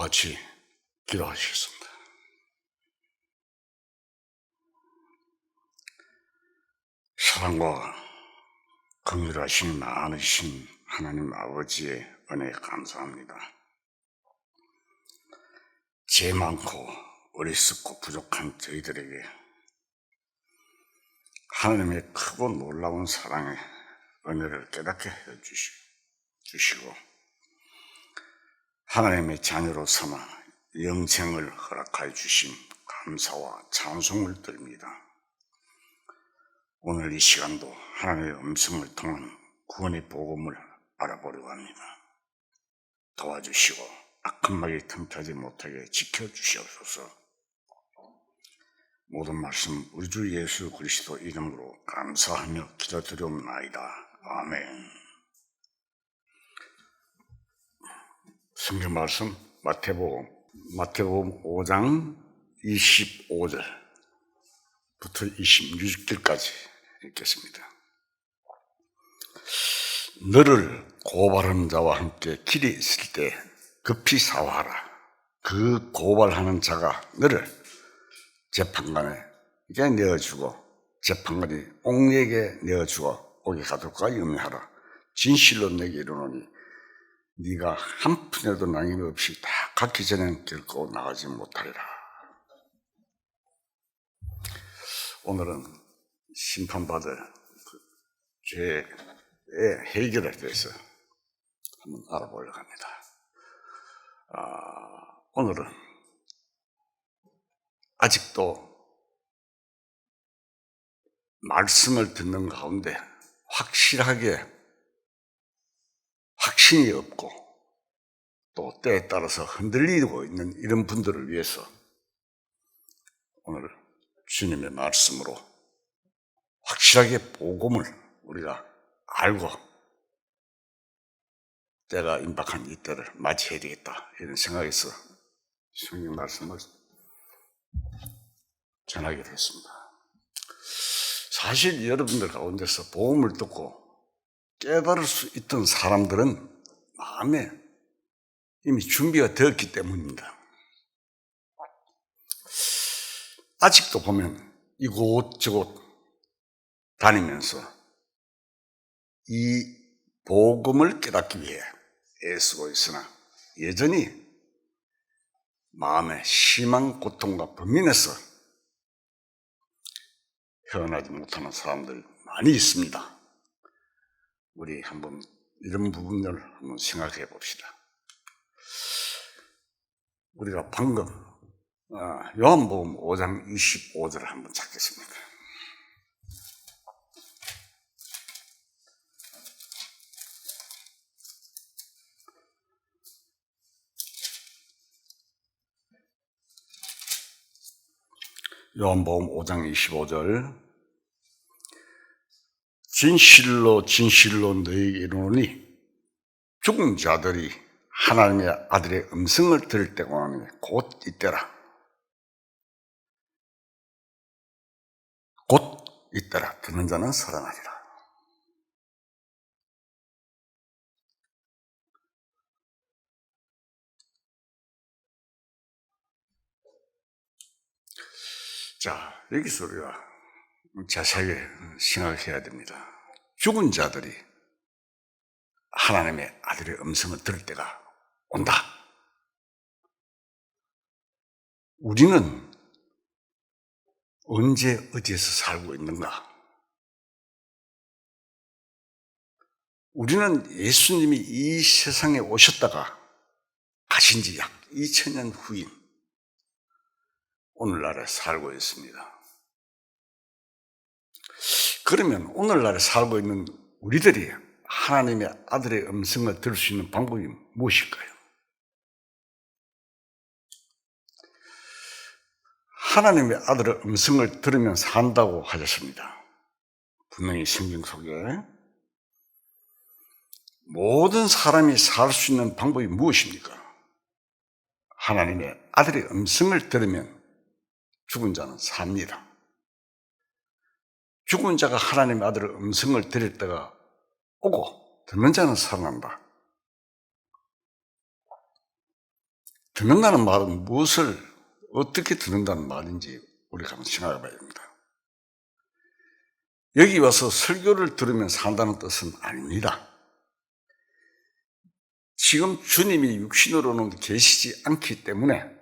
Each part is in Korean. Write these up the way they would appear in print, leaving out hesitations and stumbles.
같이 기도하시겠습니다. 사랑과 긍휼하심 많으신 하나님 아버지의 은혜에 감사합니다. 죄 많고 어리석고 부족한 저희들에게 하나님의 크고 놀라운 사랑의 은혜를 깨닫게 해주시고 하나님의 자녀로 삼아 영생을 허락하여 주심 감사와 찬송을 드립니다. 오늘 이 시간도 하나님의 음성을 통한 구원의 복음을 알아보려고 합니다. 도와주시고 악한 마귀 틈타지 못하게 지켜주시옵소서. 모든 말씀 우리 주 예수 그리스도 이름으로 감사하며 기도드리옵나이다. 아멘. 성경 말씀 마태복음 5장 25절부터 26절까지 읽겠습니다. 너를 고발하는 자와 함께 길에 있을 때 급히 사화하라. 그 고발하는 자가 너를 재판관에 내어주고 재판관이 옥내에게 내어주어 옥에 가둘까 염려하라. 진실로 내게 이르노니 네가 한 푼에도 남김없이 다 갖기 전에는 결코 나가지 못하리라. 오늘은 심판받을 죄의 해결에 대해서 한번 알아보려고 합니다. 오늘은 아직도 말씀을 듣는 가운데 확신이 없고 또 때에 따라서 흔들리고 있는 이런 분들을 위해서 오늘 주님의 말씀으로 확실하게 복음을 우리가 알고 때가 임박한 이때를 맞이해야 되겠다 이런 생각에서 성경 말씀을 전하게 됐습니다. 사실 여러분들 가운데서 복음을 듣고 깨달을 수 있던 사람들은 마음에 이미 준비가 되었기 때문입니다. 아직도 보면 이곳저곳 다니면서 이 복음을 깨닫기 위해 애쓰고 있으나 여전히 마음에 심한 고통과 범민에서 헤어나지 못하는 사람들이 많이 있습니다. 우리 한번 이런 부분을 한번 생각해 봅시다. 우리가 방금 요한복음 5장 25절을 한번 찾겠습니다. 요한복음 5장 25절 진실로 진실로 너희에게 이르노니 죽은 자들이 하나님의 아들의 음성을 들을 때가 오나니 곧 이때라. 곧 이때라. 듣는 자는 살아나리라. 자, 여기서 우리가 자세하게 생각해야 됩니다. 죽은 자들이 하나님의 아들의 음성을 들을 때가 온다. 우리는 언제 어디에서 살고 있는가? 우리는 예수님이 이 세상에 오셨다가 가신 지 약 2000년 후인 오늘날에 살고 있습니다. 그러면 오늘날에 살고 있는 우리들이 하나님의 아들의 음성을 들을 수 있는 방법이 무엇일까요? 하나님의 아들의 음성을 들으면 산다고 하셨습니다. 분명히 성경 속에 모든 사람이 살 수 있는 방법이 무엇입니까? 하나님의 아들의 음성을 들으면 죽은 자는 삽니다. 죽은 자가 하나님의 아들의 음성을 들을 때가 오고 듣는 자는 살아난다. 듣는다는 말은 무엇을 어떻게 듣는다는 말인지 우리가 한번 생각해 봐야 됩니다. 여기 와서 설교를 들으면 산다는 뜻은 아닙니다. 지금 주님이 육신으로는 계시지 않기 때문에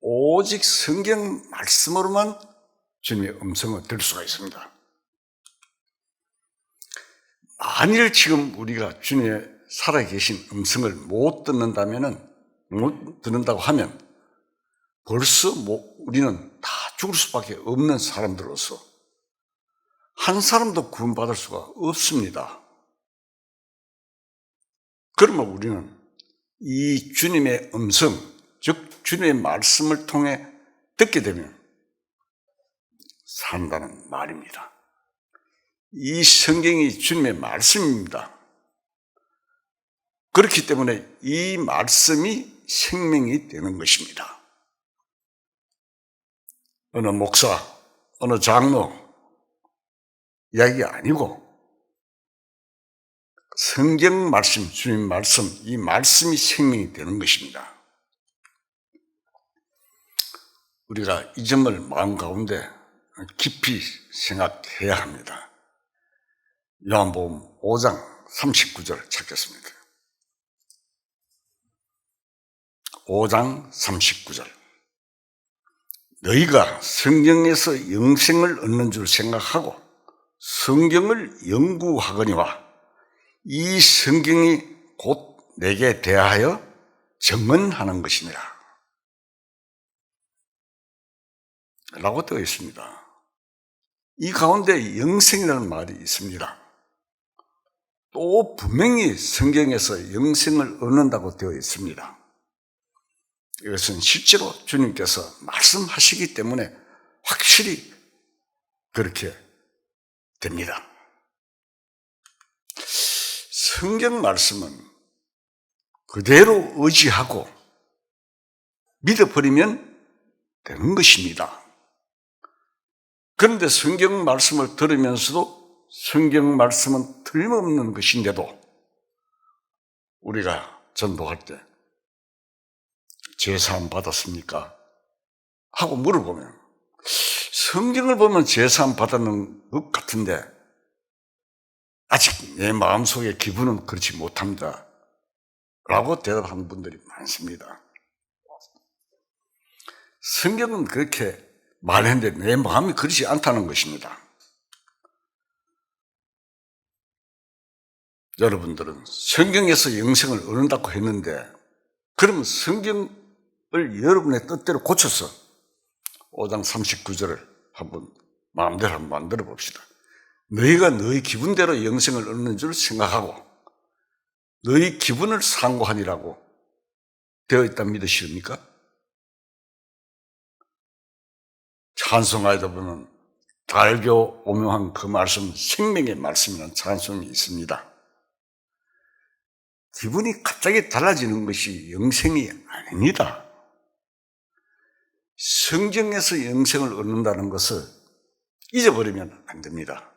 오직 성경 말씀으로만 주님의 음성을 들을 수가 있습니다. 만일 지금 우리가 주님의 살아계신 음성을 못 듣는다고 하면 벌써 우리는 다 죽을 수밖에 없는 사람들로서 한 사람도 구원받을 수가 없습니다. 그러면 우리는 이 주님의 음성, 즉 주님의 말씀을 통해 듣게 되면 산다는 말입니다. 이 성경이 주님의 말씀입니다. 그렇기 때문에 이 말씀이 생명이 되는 것입니다. 어느 목사, 어느 장로 이야기가 아니고 성경 말씀, 주님 말씀, 이 말씀이 생명이 되는 것입니다. 우리가 이 점을 마음 가운데 깊이 생각해야 합니다. 요한복음 5장 39절 찾겠습니다. 5장 39절. 너희가 성경에서 영생을 얻는 줄 생각하고 성경을 연구하거니와 이 성경이 곧 내게 대하여 증언하는 것이니라 라고 되어 있습니다. 이 가운데 영생이라는 말이 있습니다. 또 분명히 성경에서 영생을 얻는다고 되어 있습니다. 이것은 실제로 주님께서 말씀하시기 때문에 확실히 그렇게 됩니다. 성경 말씀은 그대로 의지하고 믿어버리면 되는 것입니다. 그런데 성경 말씀을 들으면서도 성경 말씀은 틀림없는 것인데도 우리가 전도할 때 제사함 받았습니까? 하고 물어보면 성경을 보면 제사함 받았는 것 같은데 아직 내 마음속의 기분은 그렇지 못합니다 라고 대답하는 분들이 많습니다. 성경은 그렇게 말했는데 내 마음이 그렇지 않다는 것입니다. 여러분들은 성경에서 영생을 얻는다고 했는데 그러면 성경을 여러분의 뜻대로 고쳐서 5장 39절을 한번 마음대로 한번 만들어 봅시다. 너희가 너희 기분대로 영생을 얻는 줄 생각하고 너희 기분을 상고하니라고 되어 있다는 믿으십니까? 찬송하다 보면 달교 오묘한 그 말씀, 생명의 말씀이라는 찬송이 있습니다. 기분이 갑자기 달라지는 것이 영생이 아닙니다. 성경에서 영생을 얻는다는 것을 잊어버리면 안 됩니다.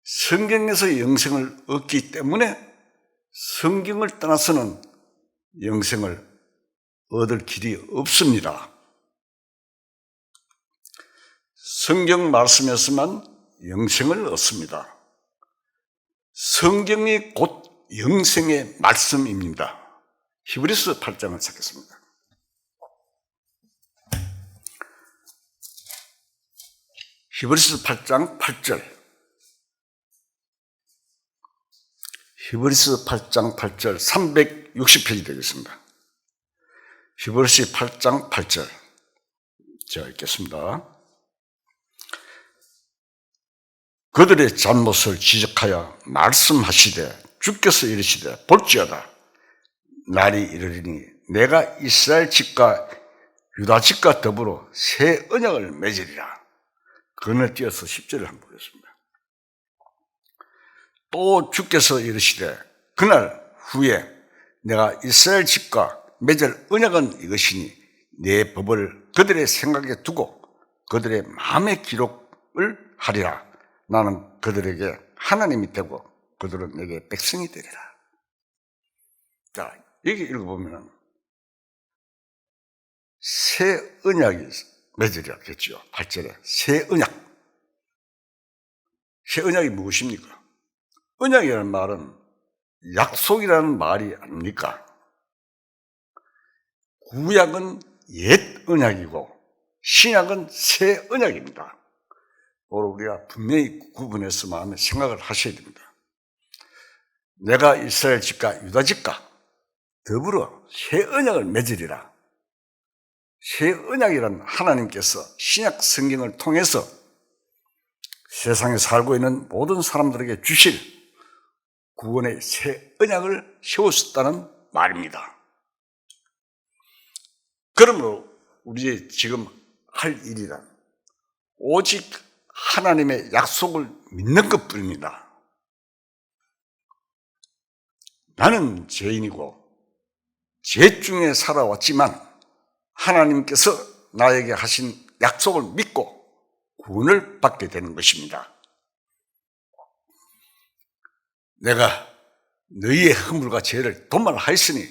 성경에서 영생을 얻기 때문에 성경을 떠나서는 영생을 얻을 길이 없습니다. 성경 말씀에서만 영생을 얻습니다. 성경이 곧 영생의 말씀입니다. 히브리서 8장을 찾겠습니다. 히브리서 8장 8절. 히브리서 8장 8절 360페이지 되겠습니다. 히브리서 8장 8절. 제가 읽겠습니다. 그들의 잘못을 지적하여 말씀하시되 주께서 이르시되 볼지어다 날이 이르리니 내가 이스라엘 집과 유다 집과 더불어 새 언약을 맺으리라. 건너뛰어서 10절을 한번 보겠습니다. 또 주께서 이르시되 그날 후에 내가 이스라엘 집과 맺을 언약은 이것이니 내 법을 그들의 생각에 두고 그들의 마음의 기록을 하리라. 나는 그들에게 하나님이 되고 그들은 내게 백성이 되리라. 자, 여기 읽어보면 새 언약이 맺으렸겠죠. 8절에 새 언약. 새 언약이 무엇입니까? 언약이라는 말은 약속이라는 말이 아닙니까? 구약은 옛 언약이고 신약은 새 언약입니다. 오늘 우리가 분명히 구분해서 마음에 생각을 하셔야 됩니다. 내가 이스라엘 집과 유다 집과 더불어 새 언약을 맺으리라. 새 언약이란 하나님께서 신약 성경을 통해서 세상에 살고 있는 모든 사람들에게 주실 구원의 새 언약을 세우셨다는 말입니다. 그러므로 우리 지금 할 일이란 오직 하나님의 약속을 믿는 것뿐입니다. 나는 죄인이고 죄 중에 살아왔지만 하나님께서 나에게 하신 약속을 믿고 구원을 받게 되는 것입니다. 내가 너희의 허물과 죄를 도말하였으니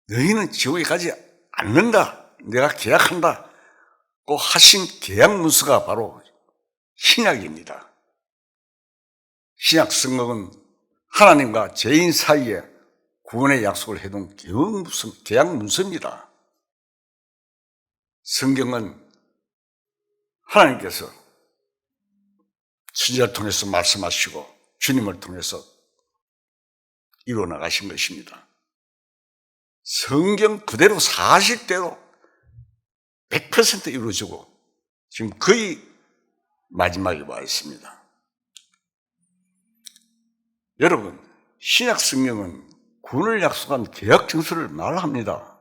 너희는 지옥에 가지 않는다. 내가 계약한다. 고 하신 계약 문서가 바로 신약입니다. 신약 성경은 하나님과 죄인 사이에 구원의 약속을 해둔 계약 문서입니다. 성경은 하나님께서 선지자를 통해서 말씀하시고 주님을 통해서 이루어 나가신 것입니다. 성경 그대로 사실대로 100% 이루어지고 지금 거의 마지막에 와 있습니다. 여러분, 신약 성경은 구원을 약속한 계약 증서를 말합니다.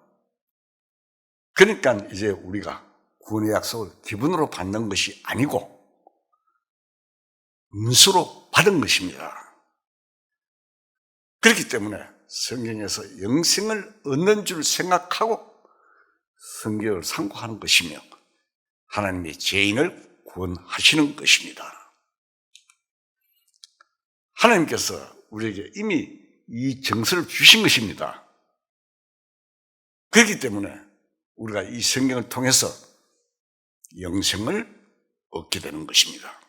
그러니까 이제 우리가 구원의 약속을 기분으로 받는 것이 아니고 문서로 받은 것입니다. 그렇기 때문에 성경에서 영생을 얻는 줄 생각하고 성경을 상고하는 것이며 하나님의 죄인을 구원하시는 것입니다. 하나님께서 우리에게 이미 이 정서를 주신 것입니다. 그렇기 때문에 우리가 이 성경을 통해서 영생을 얻게 되는 것입니다.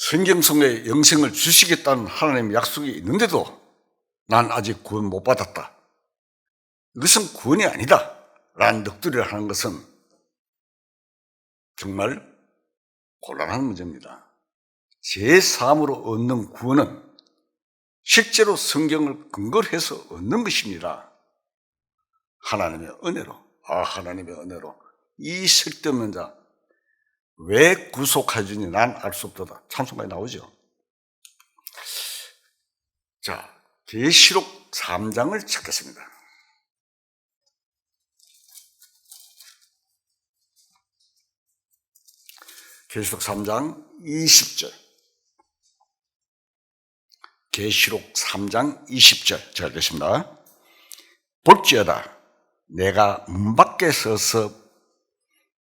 성경 속에 영생을 주시겠다는 하나님의 약속이 있는데도 난 아직 구원 못 받았다. 이것은 구원이 아니다. 라는 넋두리를 하는 것은 정말 곤란한 문제입니다. 제3으로 얻는 구원은 실제로 성경을 근거로 해서 얻는 것입니다. 하나님의 은혜로, 하나님의 은혜로 이 쓸데없는 자 왜 구속하주니 난 알 수 없도다. 찬송가에 나오죠. 자, 계시록 3장을 찾겠습니다. 계시록 3장 20절. 계시록 3장 20절. 제가 읽겠습니다. 볼지어다 내가 문 밖에 서서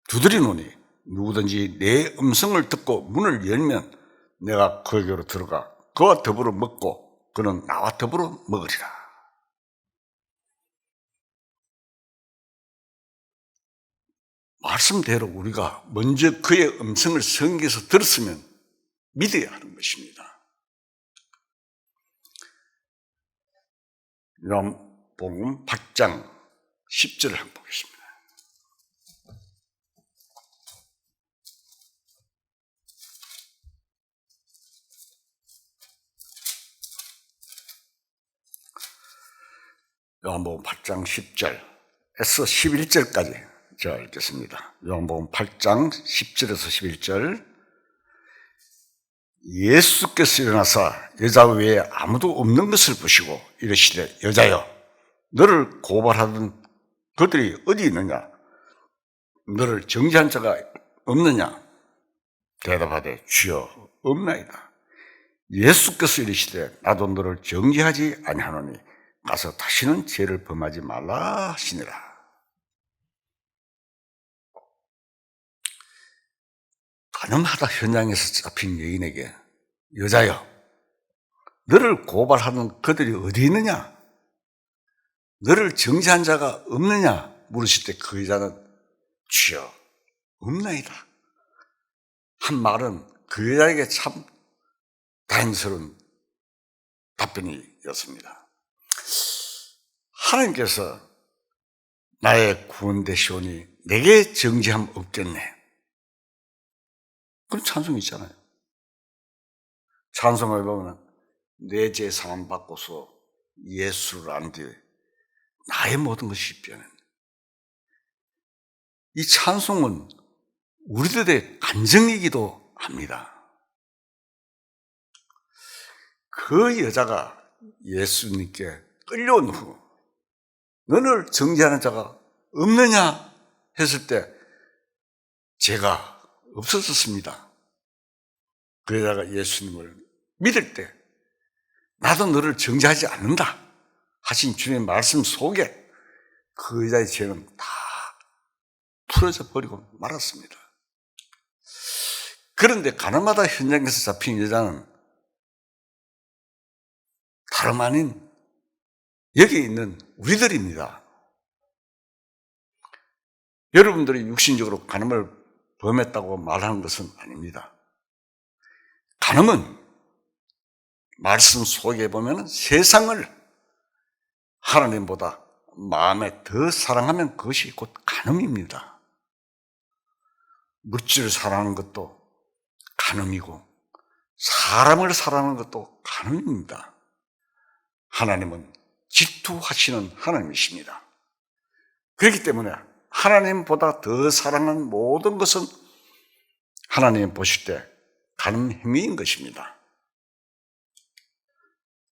두드리노니 누구든지 내 음성을 듣고 문을 열면 내가 그에게로 들어가 그와 더불어 먹고 그는 나와 더불어 먹으리라. 말씀대로 우리가 먼저 그의 음성을 성경에서 들었으면 믿어야 하는 것입니다. 요한복음 8장 10절을 한번 보겠습니다. 요한복음 8장 10절에서 11절까지 제가 읽겠습니다. 요한복음 8장 10절에서 11절. 예수께서 일어나사 여자 외에 아무도 없는 것을 보시고 이르시되 여자여 너를 고발하던 그들이 어디 있느냐? 너를 정죄한 자가 없느냐? 대답하되 주여 없나이다. 예수께서 이르시되 나도 너를 정죄하지 아니하노니 가서 다시는 죄를 범하지 말라 하시니라. 가늠하다 현장에서 잡힌 여인에게 여자여 너를 고발하는 그들이 어디 있느냐? 너를 정죄한 자가 없느냐 물으실 때 그 여자는 주여 없나이다 한 말은 그 여자에게 참 다행스러운 답변이었습니다. 하나님께서 나의 구원 되시오니 내게 정죄함 없겠네. 그런 찬송이 있잖아요. 찬송을 보면 내 죄 사함 받고서 예수를 안 뒤에 나의 모든 것이 변해. 이 찬송은 우리들의 감정이기도 합니다. 그 여자가 예수님께 끌려온 후 너를 정죄하는 자가 없느냐 했을 때 죄가 없어졌습니다. 그 여자가 예수님을 믿을 때 나도 너를 정죄하지 않는다 하신 주님의 말씀 속에 그 여자의 죄는 다 풀어져 버리고 말았습니다. 그런데 가나마다 현장에서 잡힌 여자는 다름 아닌 여기 있는 우리들입니다. 여러분들이 육신적으로 간음을 범했다고 말하는 것은 아닙니다. 간음은 말씀 속에 보면 세상을 하나님보다 마음에 더 사랑하면 그것이 곧 간음입니다. 물질을 사랑하는 것도 간음이고 사람을 사랑하는 것도 간음입니다. 하나님은 질투하시는 하나님이십니다. 그렇기 때문에 하나님보다 더 사랑하는 모든 것은 하나님이 보실 때 간음 행위인 것입니다.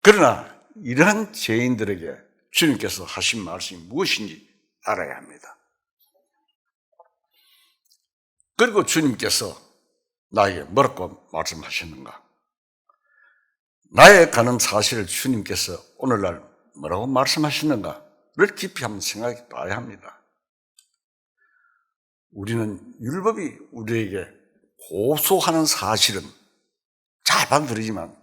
그러나 이러한 죄인들에게 주님께서 하신 말씀이 무엇인지 알아야 합니다. 그리고 주님께서 나에게 뭐라고 말씀하셨는가? 나의 간음 사실을 주님께서 오늘날 뭐라고 말씀하셨는가를 깊이 한번 생각해 봐야 합니다. 우리는 율법이 우리에게 고소하는 사실은 잘 받아들이지만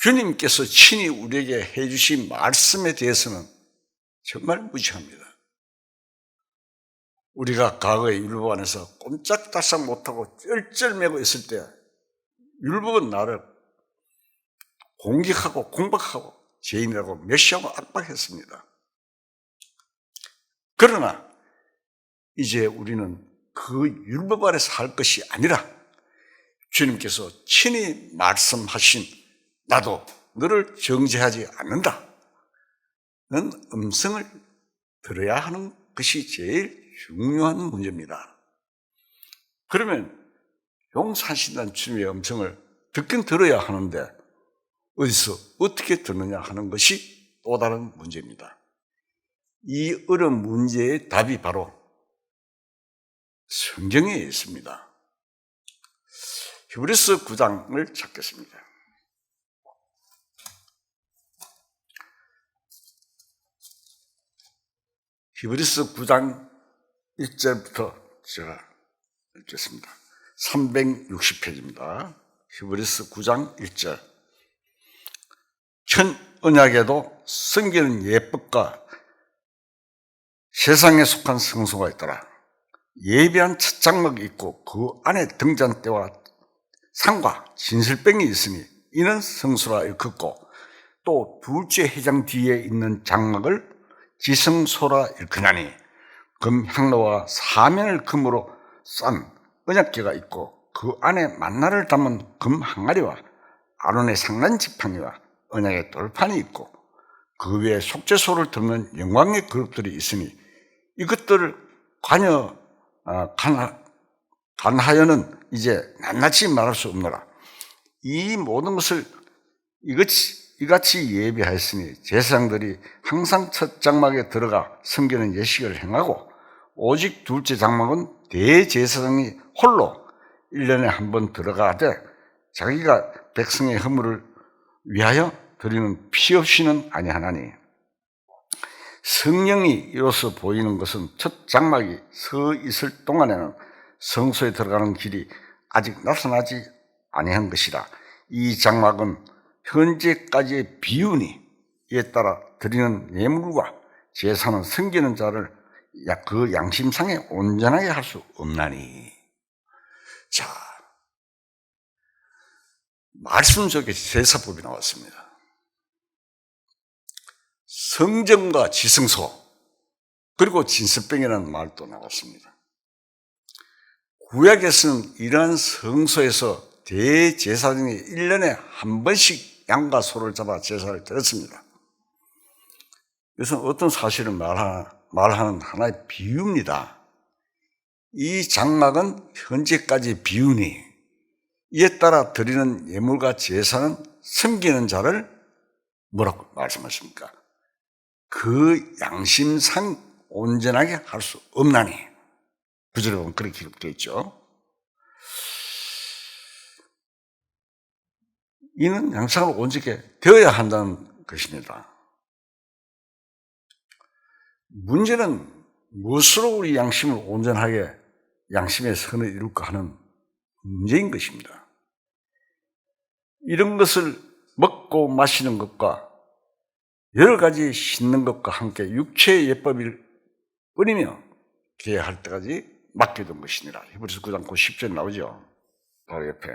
주님께서 친히 우리에게 해주신 말씀에 대해서는 정말 무지합니다. 우리가 과거에 율법 안에서 꼼짝달싹 못하고 쩔쩔매고 있을 때 율법은 나를 공격하고 공박하고 죄인이라고 멸시하고 압박했습니다. 그러나 이제 우리는 그 율법 아래 살 것이 아니라 주님께서 친히 말씀하신 나도 너를 정죄하지 않는다는 음성을 들어야 하는 것이 제일 중요한 문제입니다. 그러면 용서하신다는 주님의 음성을 듣긴 들어야 하는데 어디서 어떻게 듣느냐 하는 것이 또 다른 문제입니다. 이 어려운 문제의 답이 바로 성경에 있습니다. 히브리서 9장을 찾겠습니다. 히브리서 9장 1절부터 제가 읽겠습니다. 360페이지입니다. 히브리서 9장 1절. 현 언약에도 섬기는 예법과 세상에 속한 성소가 있더라. 예비한 첫 장막이 있고 그 안에 등잔대와 상과 진설병이 있으니 이는 성소라 일컫고 또 둘째 회장 뒤에 있는 장막을 지성소라 일컫나니 금 향로와 사면을 금으로 싼 언약궤가 있고 그 안에 만나를 담은 금 항아리와 아론의 상란 지팡이와 언약의 돌판이 있고 그 위에 속죄소를 덮는 영광의 그릇들이 있으니 이것들을 간하여는 이제 낱낱이 말할 수 없노라. 이 모든 것을 이같이 예비하였으니 제사장들이 항상 첫 장막에 들어가 섬기는 예식을 행하고 오직 둘째 장막은 대제사장이 홀로 1년에 한 번 들어가되 자기가 백성의 허물을 위하여 드리는 피 없이는 아니하나니 성령이 이로써 보이는 것은 첫 장막이 서 있을 동안에는 성소에 들어가는 길이 아직 나타나지 아니한 것이라. 이 장막은 현재까지의 비운이 이에 따라 드리는 예물과 제사는 섬기는 자를 그 양심상에 온전하게 할 수 없나니. 자, 말씀 속에 제사법이 나왔습니다. 성전과 지성소, 그리고 진설병이라는 말도 나왔습니다. 구약에서는 이러한 성소에서 대제사장이 1년에 한 번씩 양과 소를 잡아 제사를 드렸습니다. 이것은 어떤 사실을 말하는 하나의 비유입니다. 이 장막은 현재까지 비유니 이에 따라 드리는 예물과 제사는 섬기는 자를 뭐라고 말씀하십니까? 그 양심상 온전하게 할 수 없나니. 구절에 보면 그렇게 기록되어 있죠. 이는 양심상으로 온전하게 되어야 한다는 것입니다. 문제는 무엇으로 우리 양심을 온전하게 양심의 선을 이룰까 하는 문제인 것입니다. 이런 것을 먹고 마시는 것과 여러 가지 씻는 것과 함께 육체의 예법일 뿐이며 계약할 때까지 맡겨둔 것이니라. 히브리서 9장 10절 나오죠. 바로 옆에.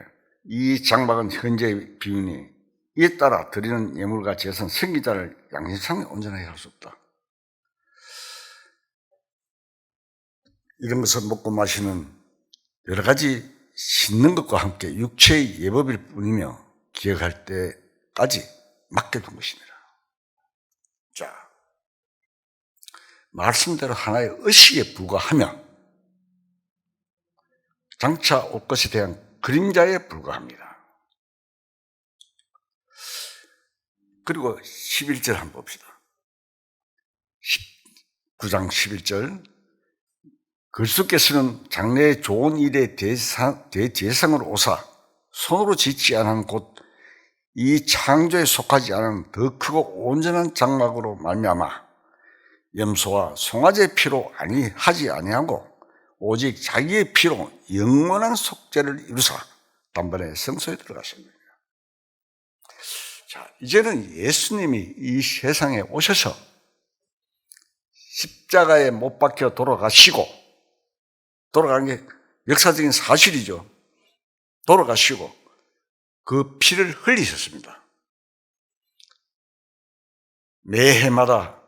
이 장막은 현재의 비유니 이에 따라 드리는 예물과 제사는 성기자를 양심상에 온전하게 할 수 없다. 이런 것을 먹고 마시는 여러 가지 씻는 것과 함께 육체의 예법일 뿐이며 기억할 때까지 맡겨둔 것이니라. 자, 말씀대로 하나의 의식에 불과하며 장차 올 것에 대한 그림자에 불과합니다. 그리고 11절 한번 봅시다. 9장 11절. 그리스도께서는 장래의 좋은 일의 대제사장으로 오사 손으로 짓지 않은 곧 이 창조에 속하지 않은 더 크고 온전한 장막으로 말미암아 염소와 송아지의 피로 하지 아니하고 오직 자기의 피로 영원한 속죄를 이루사 단번에 성소에 들어가십니다. 자, 이제는 예수님이 이 세상에 오셔서 십자가에 못 박혀 돌아가시고, 돌아간 게 역사적인 사실이죠. 돌아가시고 그 피를 흘리셨습니다. 매번마다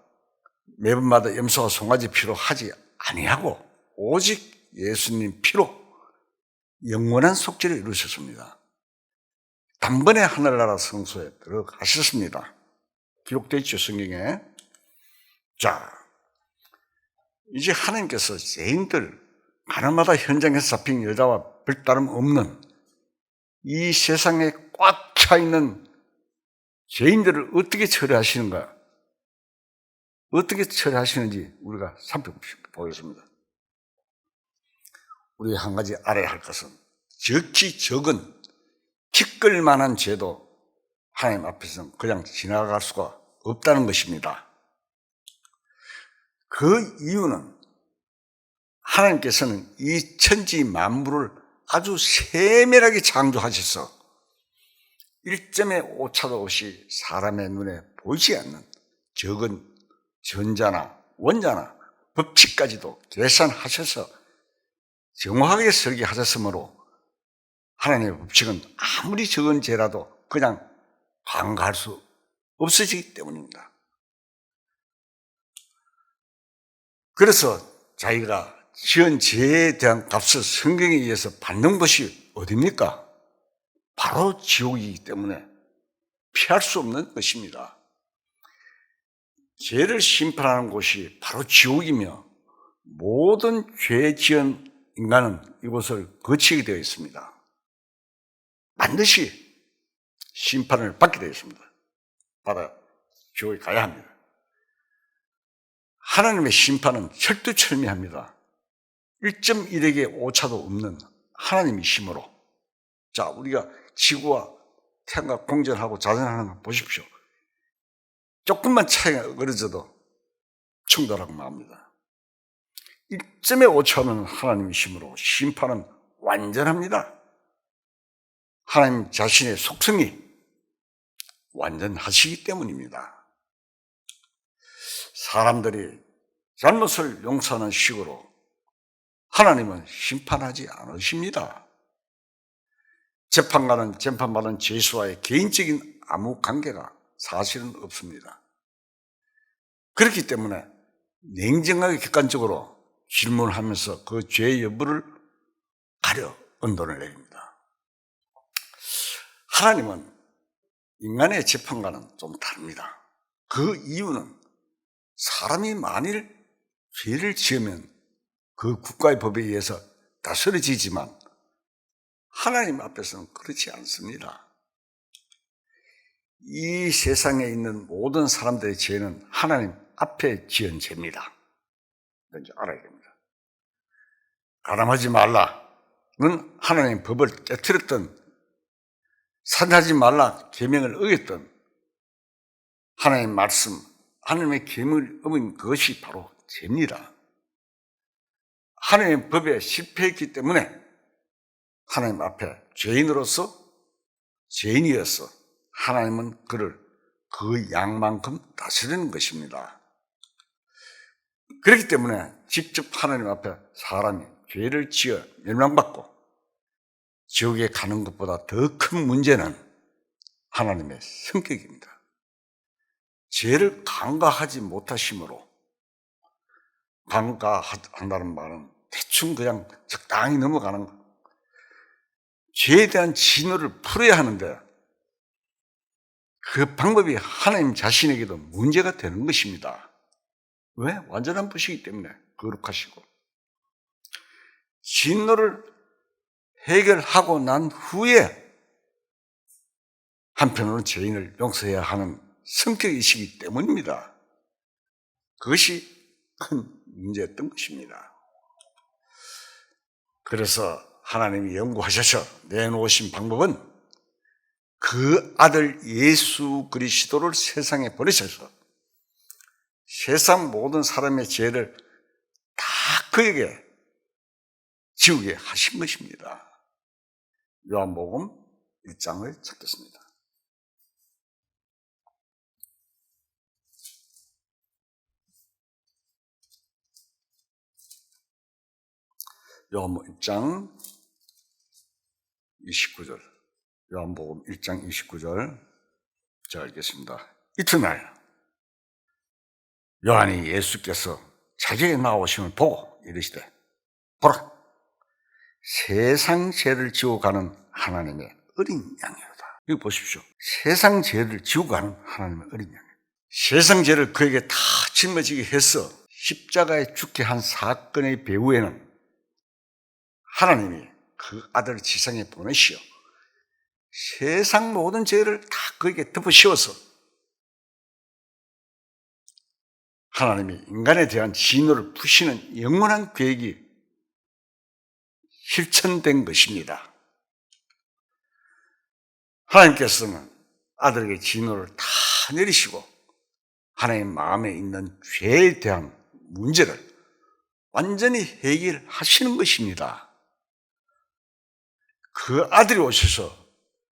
염소와 송아지 피로 하지 아니하고 오직 예수님 피로 영원한 속죄를 이루셨습니다. 단번에 하늘나라 성소에 들어가셨습니다. 기록되어 있죠, 성경에. 자, 이제 하나님께서 죄인들, 가나마다 현장에서 잡힌 여자와 별다름 없는 이 세상에 꽉 차 있는 죄인들을 어떻게 처리하시는가, 어떻게 처리하시는지 우리가 살펴보겠습니다. 우리 한 가지 알아야 할 것은 적기 적은 티끌 만한 죄도 하나님 앞에서는 그냥 지나갈 수가 없다는 것입니다. 그 이유는 하나님께서는 이 천지 만물을 아주 세밀하게 창조하셔서 1점의 오차도 없이 사람의 눈에 보이지 않는 적은 전자나 원자나 법칙까지도 계산하셔서 정확하게 설계하셨으므로 하나님의 법칙은 아무리 적은 죄라도 그냥 간과할 수 없어지기 때문입니다. 그래서 자기가 지은 죄에 대한 값을 성경에 의해서 받는 것이 어디입니까? 바로 지옥이기 때문에 피할 수 없는 것입니다. 죄를 심판하는 곳이 바로 지옥이며 모든 죄 지은 인간은 이곳을 거치게 되어 있습니다. 반드시 심판을 받게 되어 있습니다. 받아 지옥에 가야 합니다. 하나님의 심판은 철두철미합니다. 1.1에게 오차도 없는 하나님이시므로. 자, 우리가 지구와 태양과 공전하고 자전하는 거 보십시오. 조금만 차이가 어려져도 충돌하고 맙니다. 1점의 오차는 하나님이시므로 심판은 완전합니다. 하나님 자신의 속성이 완전하시기 때문입니다. 사람들이 잘못을 용서하는 식으로 하나님은 심판하지 않으십니다. 재판관은 재판받은 죄수와의 개인적인 아무 관계가 사실은 없습니다. 그렇기 때문에 냉정하게 객관적으로 질문하면서 그 죄의 여부를 가려 언론을 내립니다. 하나님은 인간의 재판과는 좀 다릅니다. 그 이유는 사람이 만일 죄를 지으면 그 국가의 법에 의해서 다스려지지만 하나님 앞에서는 그렇지 않습니다. 이 세상에 있는 모든 사람들의 죄는 하나님 앞에 지은 죄입니다. 뭔지 알아야 됩니다. 가늠하지 말라는 하나님 법을 깨트렸던, 살인하지 말라 계명을 어겼던 하나님의 말씀, 하나님의 계명을 어긴 그것이 바로 죄입니다. 하나님의 법에 실패했기 때문에 하나님 앞에 죄인이어서 하나님은 그를 그 양만큼 다스리는 것입니다. 그렇기 때문에 직접 하나님 앞에 사람이 죄를 지어 멸망받고 지옥에 가는 것보다 더 큰 문제는 하나님의 성격입니다. 죄를 간과하지 못하심으로, 간과한다는 말은 대충 그냥 적당히 넘어가는 것, 죄에 대한 진노를 풀어야 하는데 그 방법이 하나님 자신에게도 문제가 되는 것입니다. 왜? 완전한 분이시기 때문에 거룩하시고. 진노를 해결하고 난 후에 한편으로는 죄인을 용서해야 하는 성격이시기 때문입니다. 그것이 큰 문제였던 것입니다. 그래서 하나님이 연구하셔서 내놓으신 방법은 그 아들 예수 그리스도를 세상에 보내셔서 세상 모든 사람의 죄를 다 그에게 지우게 하신 것입니다. 요한복음 1장을 찾겠습니다. 요한복음 1장 29절. 요한복음 1장 29절. 제가 읽겠습니다. 이튿날 요한이 예수께서 자기에게 나오심을 보고 이르시되, 보라, 세상 죄를 지고 가는 하나님의 어린 양이로다. 여기 보십시오. 세상 죄를 지고 가는 하나님의 어린 양. 세상 죄를 그에게 다 짊어지게 해서 십자가에 죽게 한 사건의 배후에는 하나님이 그 아들을 지상에 보내시어 세상 모든 죄를 다 그에게 덮어씌워서 하나님이 인간에 대한 진노를 푸시는 영원한 계획이 실천된 것입니다. 하나님께서는 아들에게 진노를 다 내리시고 하나님 마음에 있는 죄에 대한 문제를 완전히 해결하시는 것입니다. 그 아들이 오셔서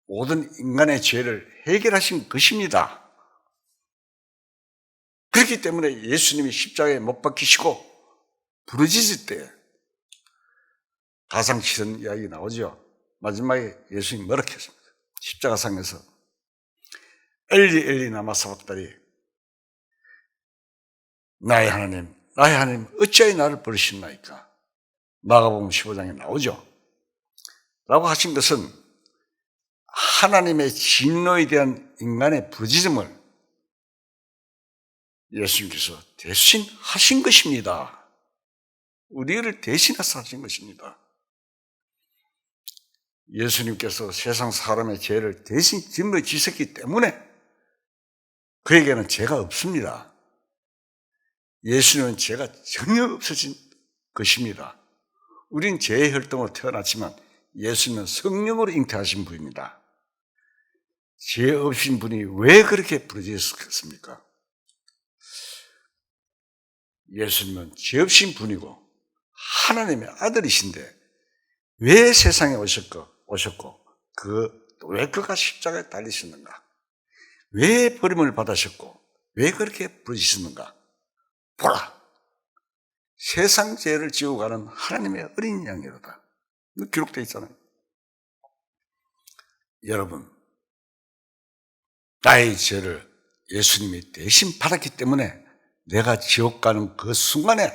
모든 인간의 죄를 해결하신 것입니다. 그렇기 때문에 예수님이 십자가에 못 박히시고 부르짖을 때 가상치는 이야기 나오죠. 마지막에 예수님이 뭐라 했습니까? 십자가상에서 엘리 엘리 라마 사박다니, 나의 하나님 어찌하여 나를 버리셨나이까? 마가복음 15장에 나오죠. 라고 하신 것은 하나님의 진노에 대한 인간의 부르짖음을 예수님께서 대신하신 것입니다. 우리를 대신해서 하신 것입니다. 예수님께서 세상 사람의 죄를 대신 짊어지셨기 때문에 그에게는 죄가 없습니다. 예수님은 죄가 전혀 없으신 것입니다. 우린 죄의 혈통으로 태어났지만 예수님은 성령으로 잉태하신 분입니다. 죄 없으신 분이 왜 그렇게 부르짖었겠습니까? 예수님은 죄 없으신 분이고 하나님의 아들이신데 왜 세상에 오셨고 왜 그가 십자가에 달리셨는가? 왜 버림을 받으셨고 왜 그렇게 부르짖었는가? 보라, 세상 죄를 지고 가는 하나님의 어린 양이로다. 기록되어 있잖아요. 여러분, 나의 죄를 예수님이 대신 받았기 때문에 내가 지옥 가는 그 순간에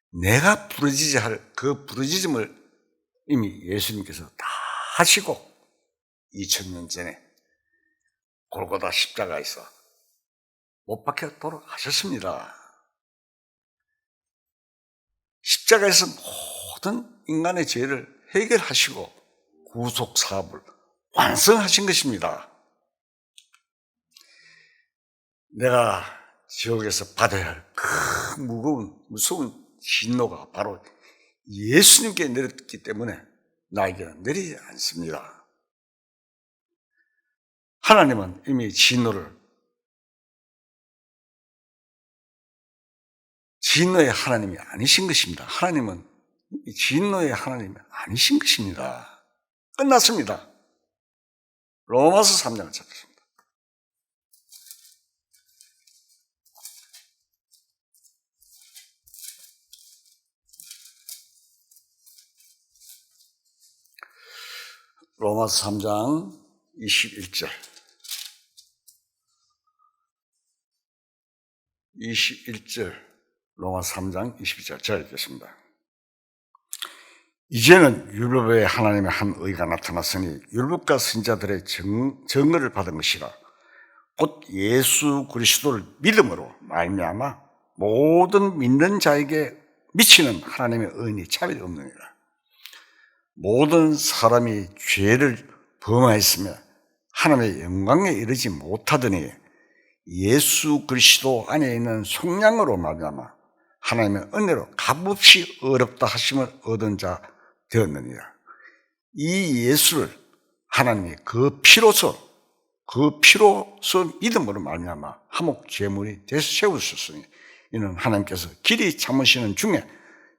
내가 부르짖어야 할 그 부르짖음을 이미 예수님께서 다 하시고 2000년 전에 골고다 십자가에서 못 박혀 돌아가셨습니다. 십자가에서 모든 인간의 죄를 해결하시고 구속 사업을 완성하신 것입니다. 내가 지옥에서 받아야 할 그 무서운 진노가 바로 예수님께 내렸기 때문에 나에게는 내리지 않습니다. 하나님은 이미 진노의 하나님이 아니신 것입니다. 하나님은 진노의 하나님이 아니신 것입니다. 끝났습니다. 로마서 3장을 찾았습니다. 로마서 3장 21절. 21절, 로마서 3장 21절 제가 읽겠습니다. 이제는 율법에 하나님의 한 의가 나타났으니 율법과 선지자들의 증거를 받은 것이라. 곧 예수 그리스도를 믿음으로 말미암아 모든 믿는 자에게 미치는 하나님의 의인이 차별이 없느니라. 모든 사람이 죄를 범하였으며 하나님의 영광에 이르지 못하더니 예수 그리스도 안에 있는 속량으로 말미암아 하나님의 은혜로 값없이 어렵다 하심을 얻은 자 되었느니라. 이 예수를 하나님이 그 피로서 믿음으로 말미암아 화목 제물이 되어 세우셨으니 이는 하나님께서 길이 참으시는 중에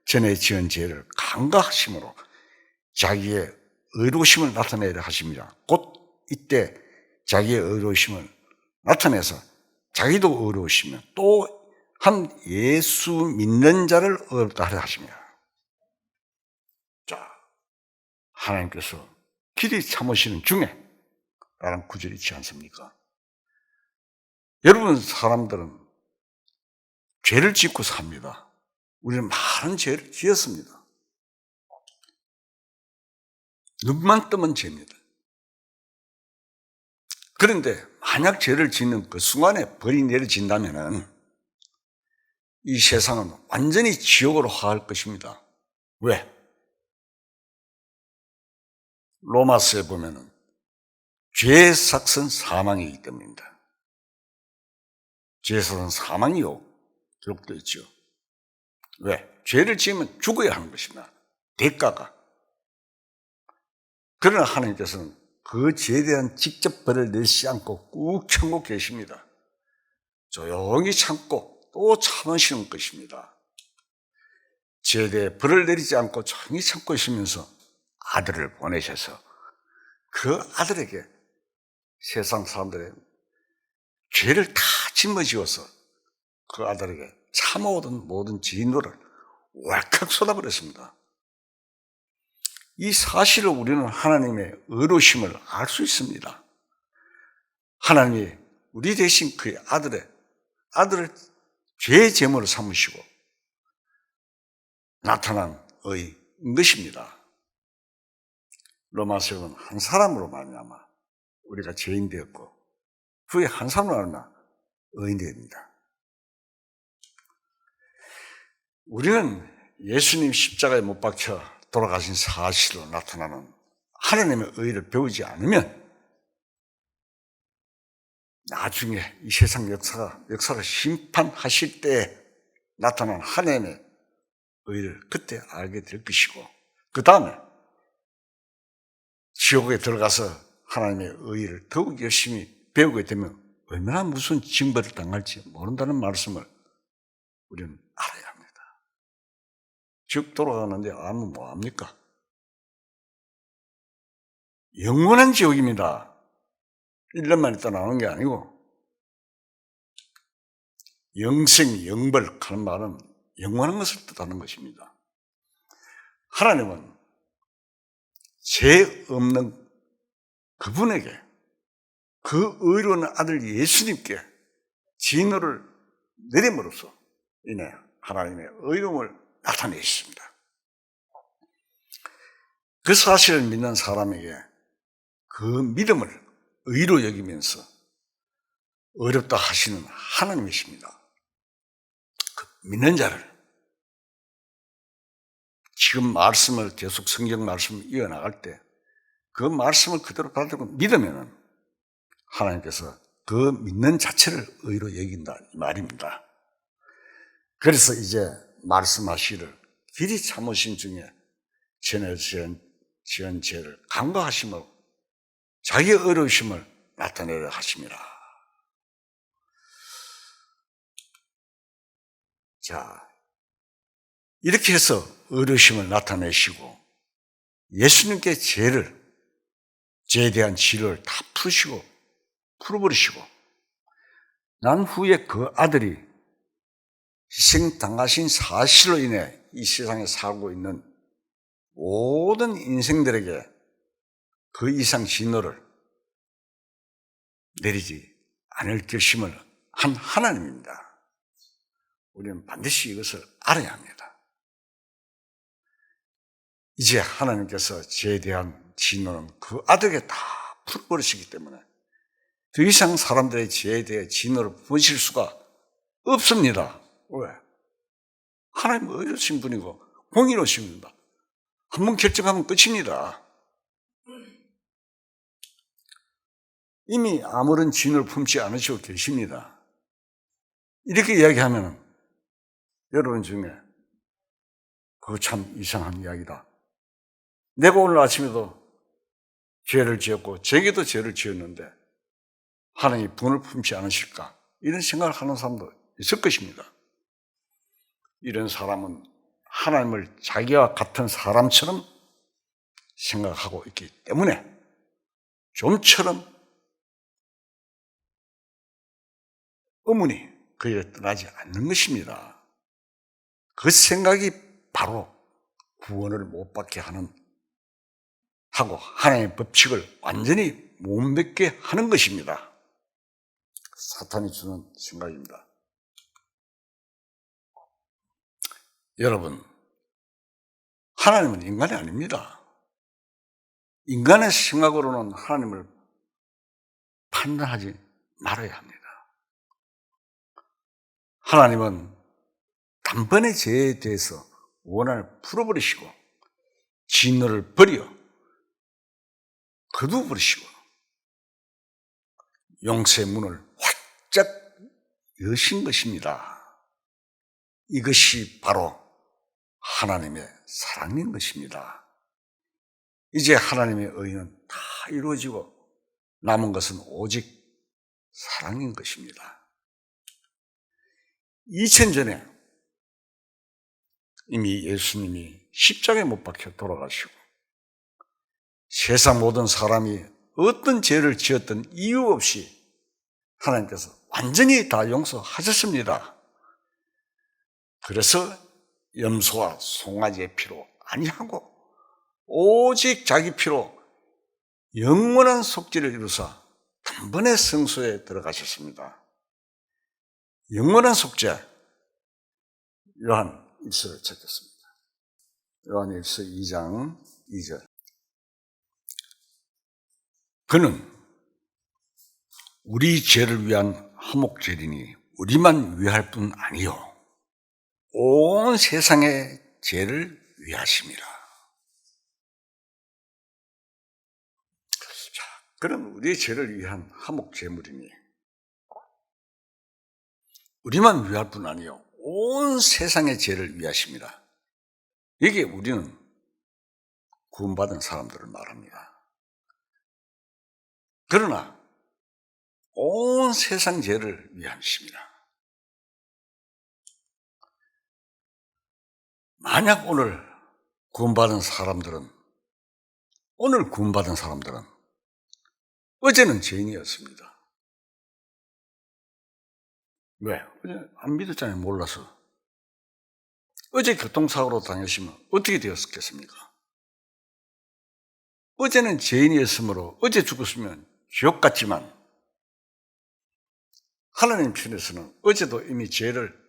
전에 지은 죄를 간과하심으로 자기의 의로우심을 나타내려 하십니다. 곧 이때 자기의 의로우심을 나타내서 자기도 의로우시며 또 한 예수 믿는 자를 의롭다 하려 하십니다. 자, 하나님께서 길이 참으시는 중에 라는 구절이 있지 않습니까? 여러분, 사람들은 죄를 짓고 삽니다. 우리는 많은 죄를 지었습니다. 눈만 뜨면 죄입니다. 그런데 만약 죄를 짓는 그 순간에 벌이 내려진다면 이 세상은 완전히 지옥으로 화할 것입니다. 왜? 로마서에 보면은 죄의 삭은 사망이기 때문입니다. 죄의 삭은 사망이요 기록되어 있죠. 왜? 죄를 지으면 죽어야 하는 것입니다. 대가가. 그러나 하나님께서는 그 죄에 대한 직접 벌을 내리지 않고 꾹 참고 계십니다. 조용히 참고 또 참으시는 것입니다. 죄에 대해 벌을 내리지 않고 조용히 참고 있으면서 아들을 보내셔서 그 아들에게 세상 사람들의 죄를 다 짊어지어서 그 아들에게 참아오던 모든 진노를 왈칵 쏟아버렸습니다. 이 사실을 우리는 하나님의 의로우심을 알 수 있습니다. 하나님이 우리 대신 그의 아들을 죄의 제물을 삼으시고 나타난 의인 것입니다. 로마서는 한 사람으로 말미암아 우리가 죄인 되었고 후에 한 사람으로 말미암아 의인 됩니다. 우리는 예수님 십자가에 못 박혀 돌아가신 사실로 나타나는 하나님의 의를 배우지 않으면 나중에 이 세상 역사를 심판하실 때 나타난 하나님의 의를 그때 알게 될 것이고 그 다음에 지옥에 들어가서 하나님의 의를 더욱 열심히 배우게 되면 얼마나 무슨 징벌을 당할지 모른다는 말씀을 우리는 알아야 합니다. 지옥 돌아가는데 알면 뭐합니까? 영원한 지옥입니다. 1년만 있다 나오는 게 아니고 영생, 영벌 하는 말은 영원한 것을 뜻하는 것입니다. 하나님은 죄 없는 그분에게, 그 의로운 아들 예수님께 진노를 내림으로써 인해 하나님의 의로움을 나타내셨습니다. 그 사실을 믿는 사람에게 그 믿음을 의로 여기면서 어렵다 하시는 하나님이십니다. 그 믿는 자를, 지금 말씀을 계속 성경 말씀을 이어나갈 때 그 말씀을 그대로 받들고 믿으면 하나님께서 그 믿는 자체를 의로 여긴다 이 말입니다. 그래서 이제 말씀하시기를 길이 참으신 중에 전에 지은 죄를 간과하심으로 자기의 의로우심을 나타내려 하심이라. 자, 이렇게 해서 의로우심을 나타내시고 예수님께 죄에 대한 지를 다 풀어버리시고 난 후에 그 아들이 희생당하신 사실로 인해 이 세상에 살고 있는 모든 인생들에게 그 이상 진노를 내리지 않을 결심을 한 하나님입니다. 우리는 반드시 이것을 알아야 합니다. 이제 하나님께서 죄에 대한 진노는 그 아들에게 다 풀어버리시기 때문에 더 이상 사람들의 죄에 대해 진노를 부으실 수가 없습니다. 왜? 하나님은 의로우신 분이고 공의로우신 분이다. 한번 결정하면 끝입니다. 이미 아무런 진을 품지 않으시고 계십니다. 이렇게 이야기하면 여러분 중에 그거 참 이상한 이야기다. 내가 오늘 아침에도 죄를 지었고 제게도 죄를 지었는데 하나님이 분을 품지 않으실까? 이런 생각을 하는 사람도 있을 것입니다. 이런 사람은 하나님을 자기와 같은 사람처럼 생각하고 있기 때문에 좀처럼 의문이 그에게 떠나지 않는 것입니다. 그 생각이 바로 구원을 못 받게 하고 하나님의 법칙을 완전히 못 맺게 하는 것입니다. 사탄이 주는 생각입니다. 여러분, 하나님은 인간이 아닙니다. 인간의 생각으로는 하나님을 판단하지 말아야 합니다. 하나님은 단번에 죄에 대해서 원한을 풀어버리시고 진노를 버려 거두어버리시고 용서의 문을 활짝 여신 것입니다. 이것이 바로 하나님의 사랑인 것입니다. 이제 하나님의 의는 다 이루어지고 남은 것은 오직 사랑인 것입니다. 2000년 전에 이미 예수님이 십자가에 못 박혀 돌아가시고 세상 모든 사람이 어떤 죄를 지었던 이유 없이 하나님께서 완전히 다 용서하셨습니다. 그래서 염소와 송아지의 피로 아니하고 오직 자기 피로 영원한 속죄를 이루사 단번에 성소에 들어가셨습니다. 영원한 속죄, 요한 1서를 찾겠습니다. 요한 1서 2장 2절. 그는 우리 죄를 위한 화목제리니 우리만 위할 뿐 아니요 온 세상의 죄를 위하심이라. 자, 그럼 우리의 죄를 위한 화목제물이니 우리만 위할 뿐 아니요 온 세상의 죄를 위하심이라. 여기에 우리는 구원받은 사람들을 말합니다. 그러나 온 세상 죄를 위하십니다. 만약 오늘 구원받은 사람들은 어제는 죄인이었습니다. 왜? 어제 안 믿었잖아요. 몰라서. 어제 교통사고로 당했으면 어떻게 되었겠습니까? 어제는 죄인이었으므로 어제 죽었으면 지옥 같지만 하나님 편에서는 어제도 이미 죄를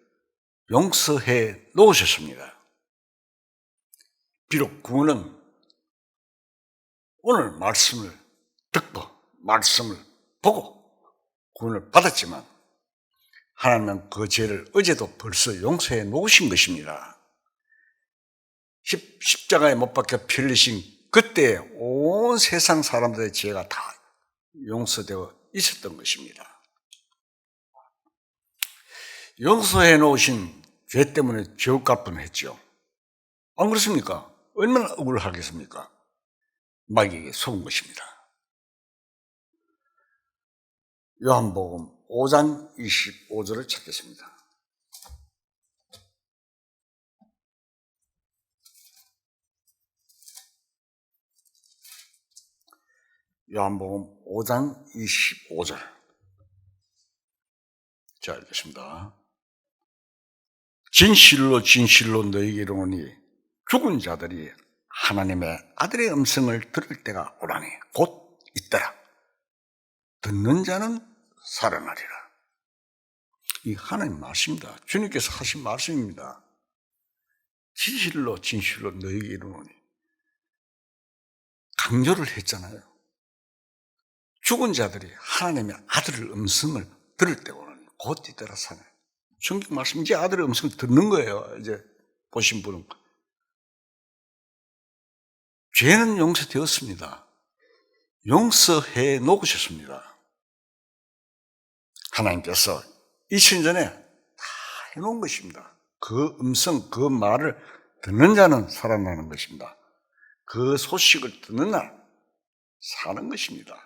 용서해 놓으셨습니다. 비록 구원은 오늘 말씀을 듣고 말씀을 보고 구원을 받았지만 하나님은 그 죄를 어제도 벌써 용서해 놓으신 것입니다. 십자가에 못 박혀 피 흘리신 그때 온 세상 사람들의 죄가 다 용서되어 있었던 것입니다. 용서해 놓으신 죄 때문에 지옥 갈 뻔했죠. 안 그렇습니까? 얼마나 억울하겠습니까? 마귀에게 속은 것입니다. 요한복음 5장 25절을 찾겠습니다. 요한복음 5장 25절. 자, 읽겠습니다. 진실로 진실로 너희에게 이르노니 죽은 자들이 하나님의 아들의 음성을 들을 때가 오라니 곧 있더라. 듣는 자는 살아나리라. 이 하나님 말씀입니다. 주님께서 하신 말씀입니다. 진실로 진실로 너희에게 이르노니 강조를 했잖아요. 죽은 자들이 하나님의 아들의 음성을 들을 때 오라니 곧 있더라 사네. 성경 말씀 이제 아들의 음성을 듣는 거예요. 이제 보신 분은 죄는 용서되었습니다. 용서해 놓으셨습니다. 하나님께서 2000년 전에 다 해놓은 것입니다. 그 음성, 그 말을 듣는 자는 살아나는 것입니다. 그 소식을 듣는 날 사는 것입니다.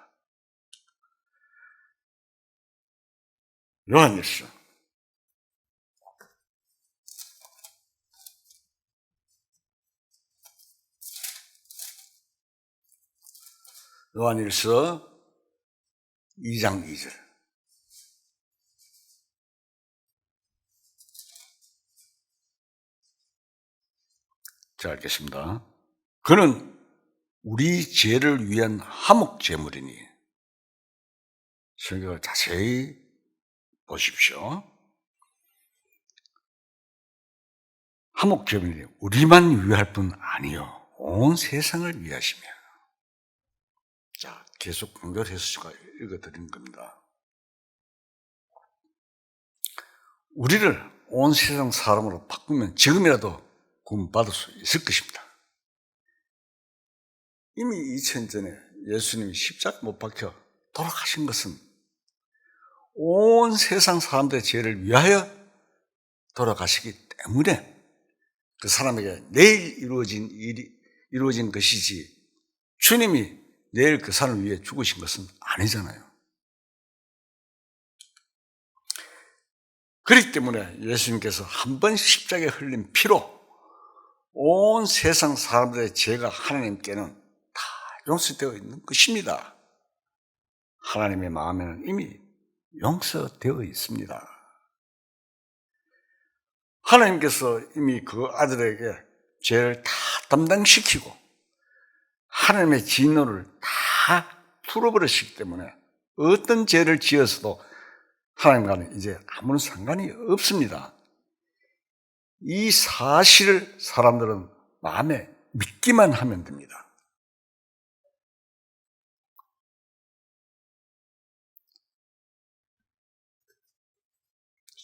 요한일서 2장 2절. 자, 읽겠습니다. 그는 우리 죄를 위한 화목 제물이니. 성경을 자세히 보십시오. 화목 제물이니 우리만 위할 뿐 아니요 온 세상을 위하시며. 자, 계속 강조해서 제가 읽어드리는 겁니다. 우리를 온 세상 사람으로 바꾸면 지금이라도 구원받을 수 있을 것입니다. 이미 2000년 전에 예수님이 십자가 못 박혀 돌아가신 것은 온 세상 사람들의 죄를 위하여 돌아가시기 때문에 그 사람에게 내일 이루어진 것이지 주님이 내일 그 사람을 위해 죽으신 것은 아니잖아요. 그렇기 때문에 예수님께서 한 번 십자가에 흘린 피로 온 세상 사람들의 죄가 하나님께는 다 용서되어 있는 것입니다. 하나님의 마음에는 이미 용서되어 있습니다. 하나님께서 이미 그 아들에게 죄를 다 담당시키고 하나님의 진노를 다 풀어버렸기 때문에 어떤 죄를 지어서도 하나님과는 이제 아무런 상관이 없습니다. 이 사실을 사람들은 마음에 믿기만 하면 됩니다.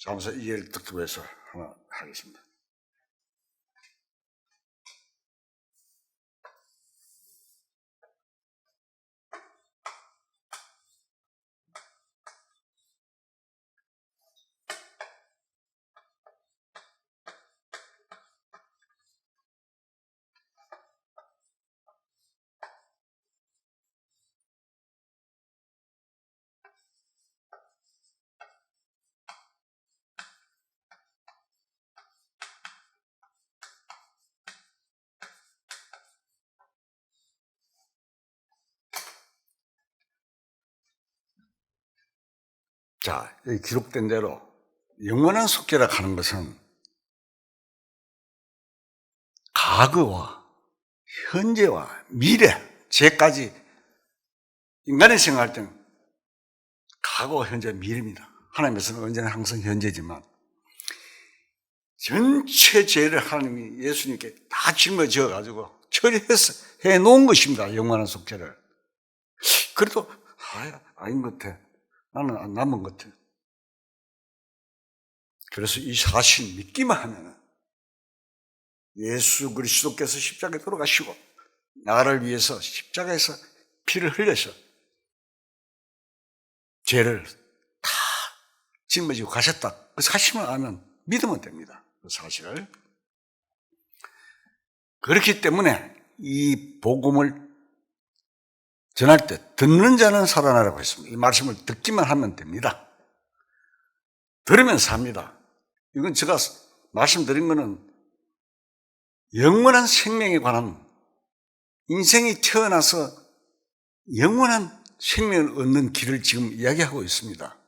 잠시 이해를 듣기 위해서 하나 하겠습니다. 자, 여기 기록된 대로 영원한 속죄라 하는 것은 과거와 현재와 미래, 죄까지 인간이 생각할 때는 과거, 현재, 미래입니다. 하나님께서는 언제나 항상 현재지만 전체 죄를 하나님이 예수님께 다 짊어져 가지고 처리해서 해놓은 것입니다. 영원한 속죄를. 그래도 아닌 것 같아. 나는 안 남은 것 같아. 그래서 이 사실 믿기만 하면 예수 그리스도께서 십자가에 돌아가시고 나를 위해서 십자가에서 피를 흘려서 죄를 다 짊어지고 가셨다. 그 사실만 알면 믿으면 됩니다. 그 사실을. 그렇기 때문에 이 복음을 전할 때 듣는 자는 살아나라고 했습니다. 이 말씀을 듣기만 하면 됩니다. 들으면 삽니다. 이건 제가 말씀드린 거는 영원한 생명에 관한 인생이 태어나서 영원한 생명을 얻는 길을 지금 이야기하고 있습니다.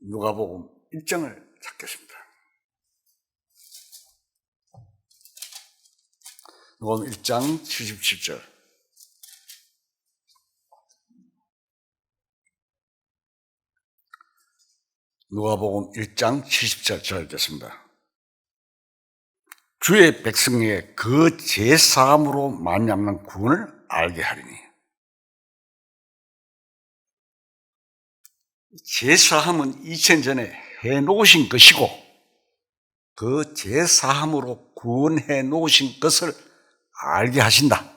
누가복음 1장을 찾겠습니다. 누가복음 1장 77절. 누가복음 1장 70절 읽겠습니다. 주의 백성에게 그 제사함으로 말미암는 구원을 알게 하리니. 제사함은 2000전에 해놓으신 것이고 그 제사함으로 구원해 놓으신 것을 알게 하신다.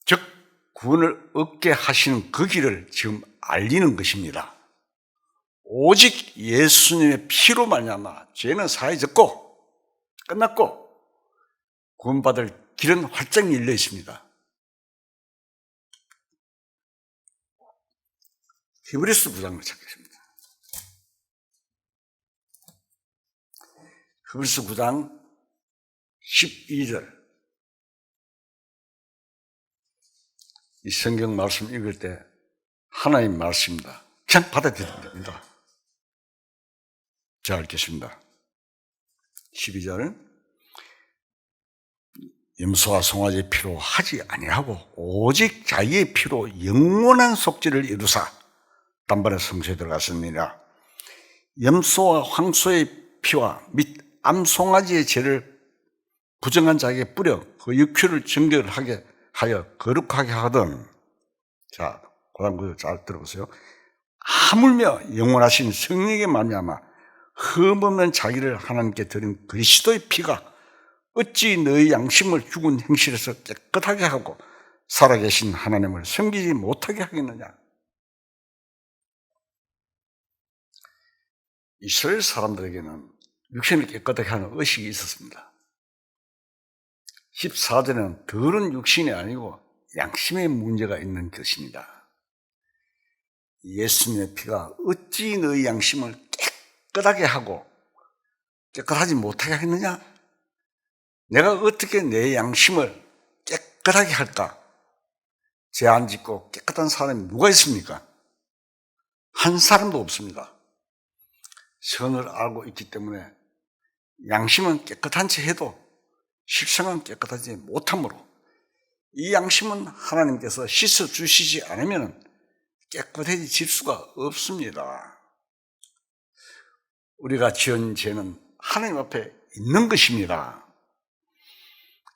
즉 구원을 얻게 하시는 그 길을 지금 알리는 것입니다. 오직 예수님의 피로 말미암아 죄는 사해졌고 끝났고 구원받을 길은 활짝 열려 있습니다. 히브리서 9장을 찾겠습니다. 히브리서 9장 12절. 이 성경 말씀 읽을 때 하나님 말씀입니다. 그냥 받아들이면 됩니다. 자, 읽겠습니다. 12절. 염소와 송아지의 피로 하지 아니하고 오직 자기의 피로 영원한 속죄를 이루사 단번에 성소에 들어갔습니다. 염소와 황소의 피와 및 암송아지의 죄를 부정한 자에게 뿌려 그 육체를 정결하게 하여 거룩하게 하거든. 자, 그 다음 구절 잘 들어보세요. 하물며 영원하신 성령에게 말미암아 흠없는 자기를 하나님께 드린 그리스도의 피가 어찌 너희 양심을 죽은 행실에서 깨끗하게 하고 살아계신 하나님을 섬기지 못하게 하겠느냐. 이스라엘 사람들에게는 육신을 깨끗하게 하는 의식이 있었습니다. 14절에는 더러운 육신이 아니고 양심의 문제가 있는 것입니다. 예수님의 피가 어찌 너희 양심을 깨끗하게 하고 깨끗하지 못하게 하겠느냐? 내가 어떻게 내 양심을 깨끗하게 할까? 죄 안 짓고 깨끗한 사람이 누가 있습니까? 한 사람도 없습니다. 선을 알고 있기 때문에 양심은 깨끗한 채 해도 실상은 깨끗하지 못하므로 이 양심은 하나님께서 씻어주시지 않으면 깨끗해질 수가 없습니다. 우리가 지은 죄는 하나님 앞에 있는 것입니다.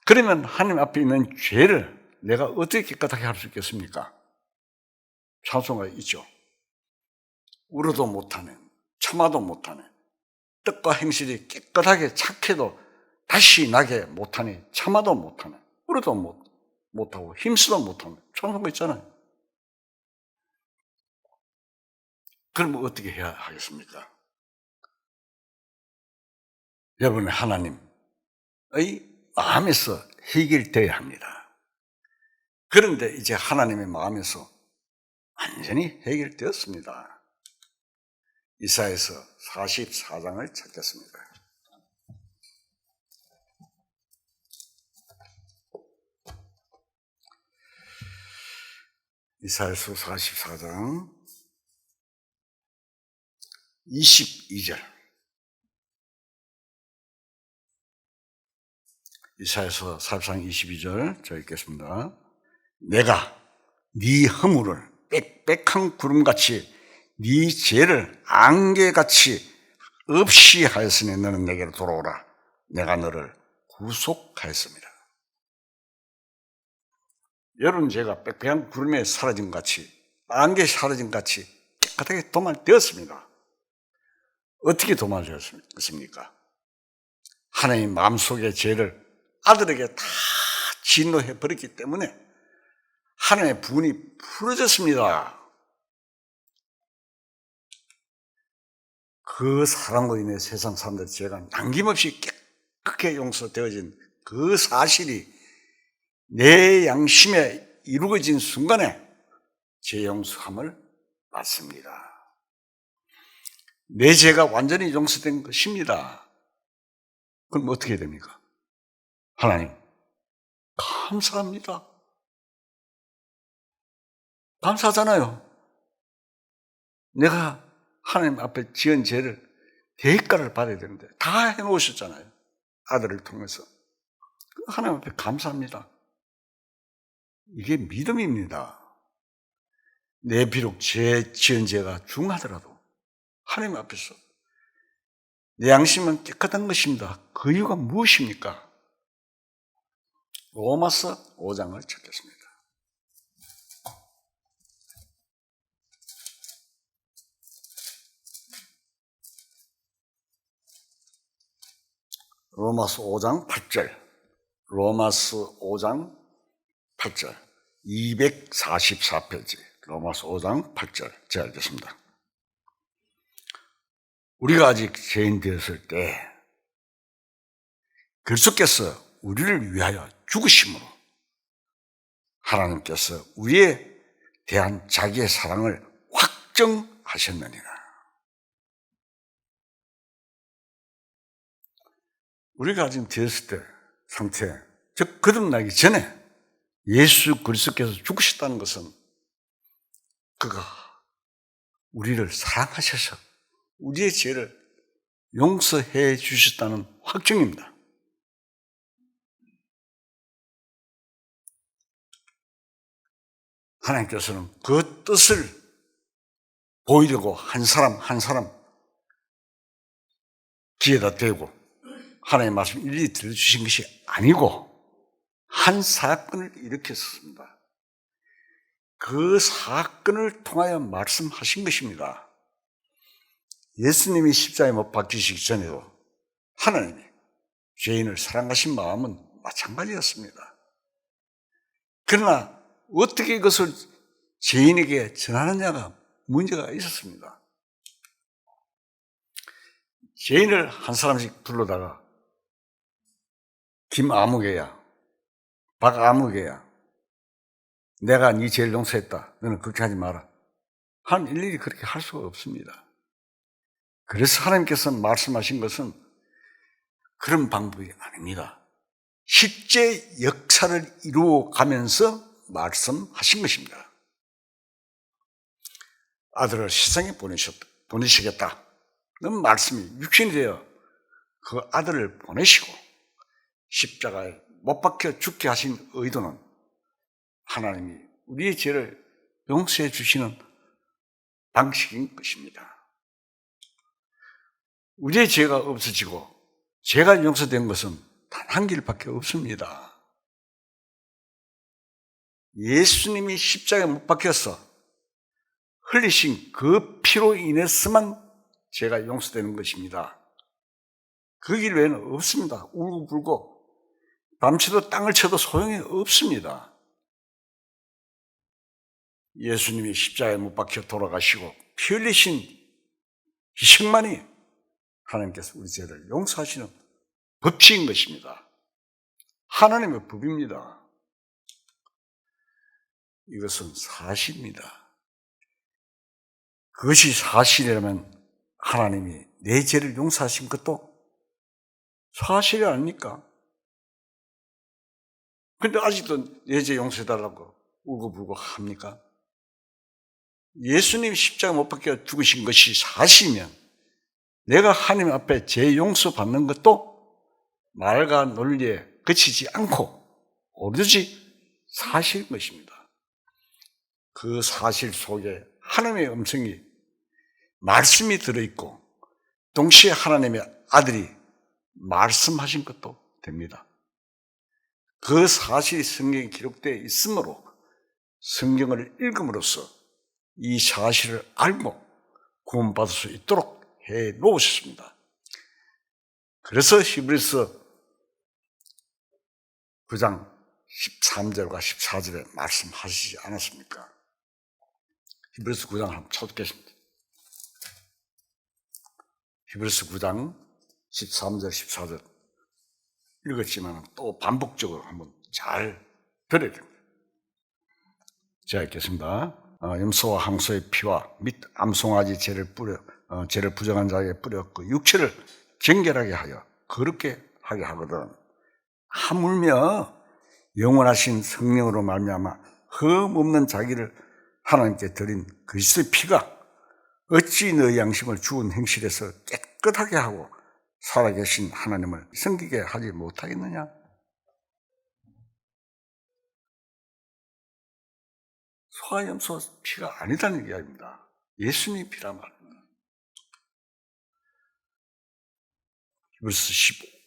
그러면 하나님 앞에 있는 죄를 내가 어떻게 깨끗하게 할 수 있겠습니까? 찬송가 있죠. 울어도 못하네, 참아도 못하네, 뜻과 행실이 깨끗하게 착해도 다시 나게 못하니, 참아도 못하네, 울어도 못하고 힘쓰도 못하네. 찬송가 있잖아요. 그럼 어떻게 해야 하겠습니까? 여러분, 하나님의 마음에서 해결되어야 합니다. 그런데 이제 하나님의 마음에서 완전히 해결되었습니다. 이사야서 44장을 찾겠습니다. 이사야서 44장 22절. 이사야서 43장 22절 저 읽겠습니다. 내가 네 허물을 빽빽한 구름같이 네 죄를 안개같이 없이 하였으니 너는 내게로 돌아오라. 내가 너를 구속하였습니다. 여러분 죄가 빽빽한 구름에 사라진 것 같이 안개에 사라진 것 같이 깨끗하게 도말되었습니다. 어떻게 도말되었습니까? 하나님 마음속의 죄를 아들에게 다 진노해 버렸기 때문에 하나님의 분이 풀어졌습니다. 그 사랑으로 인해 세상 사람들의 죄가 남김없이 깨끗하게 용서되어진 그 사실이 내 양심에 이루어진 순간에 죄 용서함을 받습니다. 내 죄가 완전히 용서된 것입니다. 그럼 어떻게 됩니까? 하나님, 감사합니다. 감사하잖아요. 내가 하나님 앞에 지은 죄를 대가를 받아야 되는데 다 해놓으셨잖아요. 아들을 통해서. 하나님 앞에 감사합니다. 이게 믿음입니다. 내 비록 지은 죄가 중하더라도 하나님 앞에서 내 양심은 깨끗한 것입니다. 그 이유가 무엇입니까? 로마서 5장을 찾겠습니다. 로마서 5장 8절. 로마서 5장 8절. 244페이지. 로마서 5장 8절. 제가 읽겠습니다. 우리가 아직 죄인 되었을 때 그리스도께서 우리를 위하여 죽으심으로 하나님께서 우리에 대한 자기의 사랑을 확정하셨느니라. 우리가 아직 되었을 때 상태, 즉 거듭나기 전에 예수 그리스도께서 죽으셨다는 것은 그가 우리를 사랑하셔서 우리의 죄를 용서해 주셨다는 확증입니다. 하나님께서는 그 뜻을 보이려고 한 사람 한 사람 귀에다 대고 하나님의 말씀 일일이 들려주신 것이 아니고 한 사건을 일으켰습니다. 그 사건을 통하여 말씀하신 것입니다. 예수님이 십자가에 못 박히시기 전에도 하나님이 죄인을 사랑하신 마음은 마찬가지였습니다. 그러나 어떻게 이것을 죄인에게 전하느냐가 문제가 있었습니다. 죄인을 한 사람씩 불러다가 김아무개야, 박아무개야, 내가 네 죄를 용서했다. 너는 걱정하지 마라. 일일이 그렇게 할 수가 없습니다. 그래서 하나님께서 말씀하신 것은 그런 방법이 아닙니다. 실제 역사를 이루어 가면서 말씀하신 것입니다. 아들을 세상에 보내시겠다. 는 말씀이 육신이 되어 그 아들을 보내시고 십자가에 못 박혀 죽게 하신 의도는 하나님이 우리의 죄를 용서해 주시는 방식인 것입니다. 우리의 죄가 없어지고 죄가 용서된 것은 단 한 길밖에 없습니다. 예수님이 십자가에 못 박혀서 흘리신 그 피로 인해서만 죄가 용서되는 것입니다. 그 길 외에는 없습니다. 울고불고 밤새도 땅을 쳐도 소용이 없습니다. 예수님이 십자가에 못 박혀 돌아가시고 피 흘리신 희생만이 하나님께서 우리 죄를 용서하시는 법칙인 것입니다. 하나님의 법입니다. 이것은 사실입니다. 그것이 사실이라면 하나님이 내 죄를 용서하신 것도 사실이 아닙니까? 그런데 아직도 내 죄 용서해달라고 울고불고 합니까? 예수님이 십자가 못 박혀 죽으신 것이 사실이면 내가 하나님 앞에 죄 용서받는 것도 말과 논리에 그치지 않고 오로지 사실인 것입니다. 그 사실 속에 하나님의 음성이 말씀이 들어있고 동시에 하나님의 아들이 말씀하신 것도 됩니다. 그 사실이 성경에 기록되어 있으므로 성경을 읽음으로써 이 사실을 알고 구원받을 수 있도록 해 놓으셨습니다. 그래서 히브리서 9장 13절과 14절에 말씀하시지 않았습니까? 히브리서 9장 한번 찾겠습니다. 히브리서 9장 13절, 14절 읽었지만 또 반복적으로 한번 잘 들어야 됩니다. 제가 읽겠습니다. 염소와 항소의 피와 및 암송아지 죄를 부정한 자에게 뿌려 그 육체를 정결하게 하여 거룩게 하게 하거든. 하물며 영원하신 성령으로 말미암아 흠 없는 자기를 하나님께 드린 그리스도의 피가 어찌 너희 양심을 죽은 행실에서 깨끗하게 하고 살아계신 하나님을 섬기게 하지 못하겠느냐? 소와 염소 피가 아니다는 이야기입니다. 예수님의 피란 말입니다. 히브리서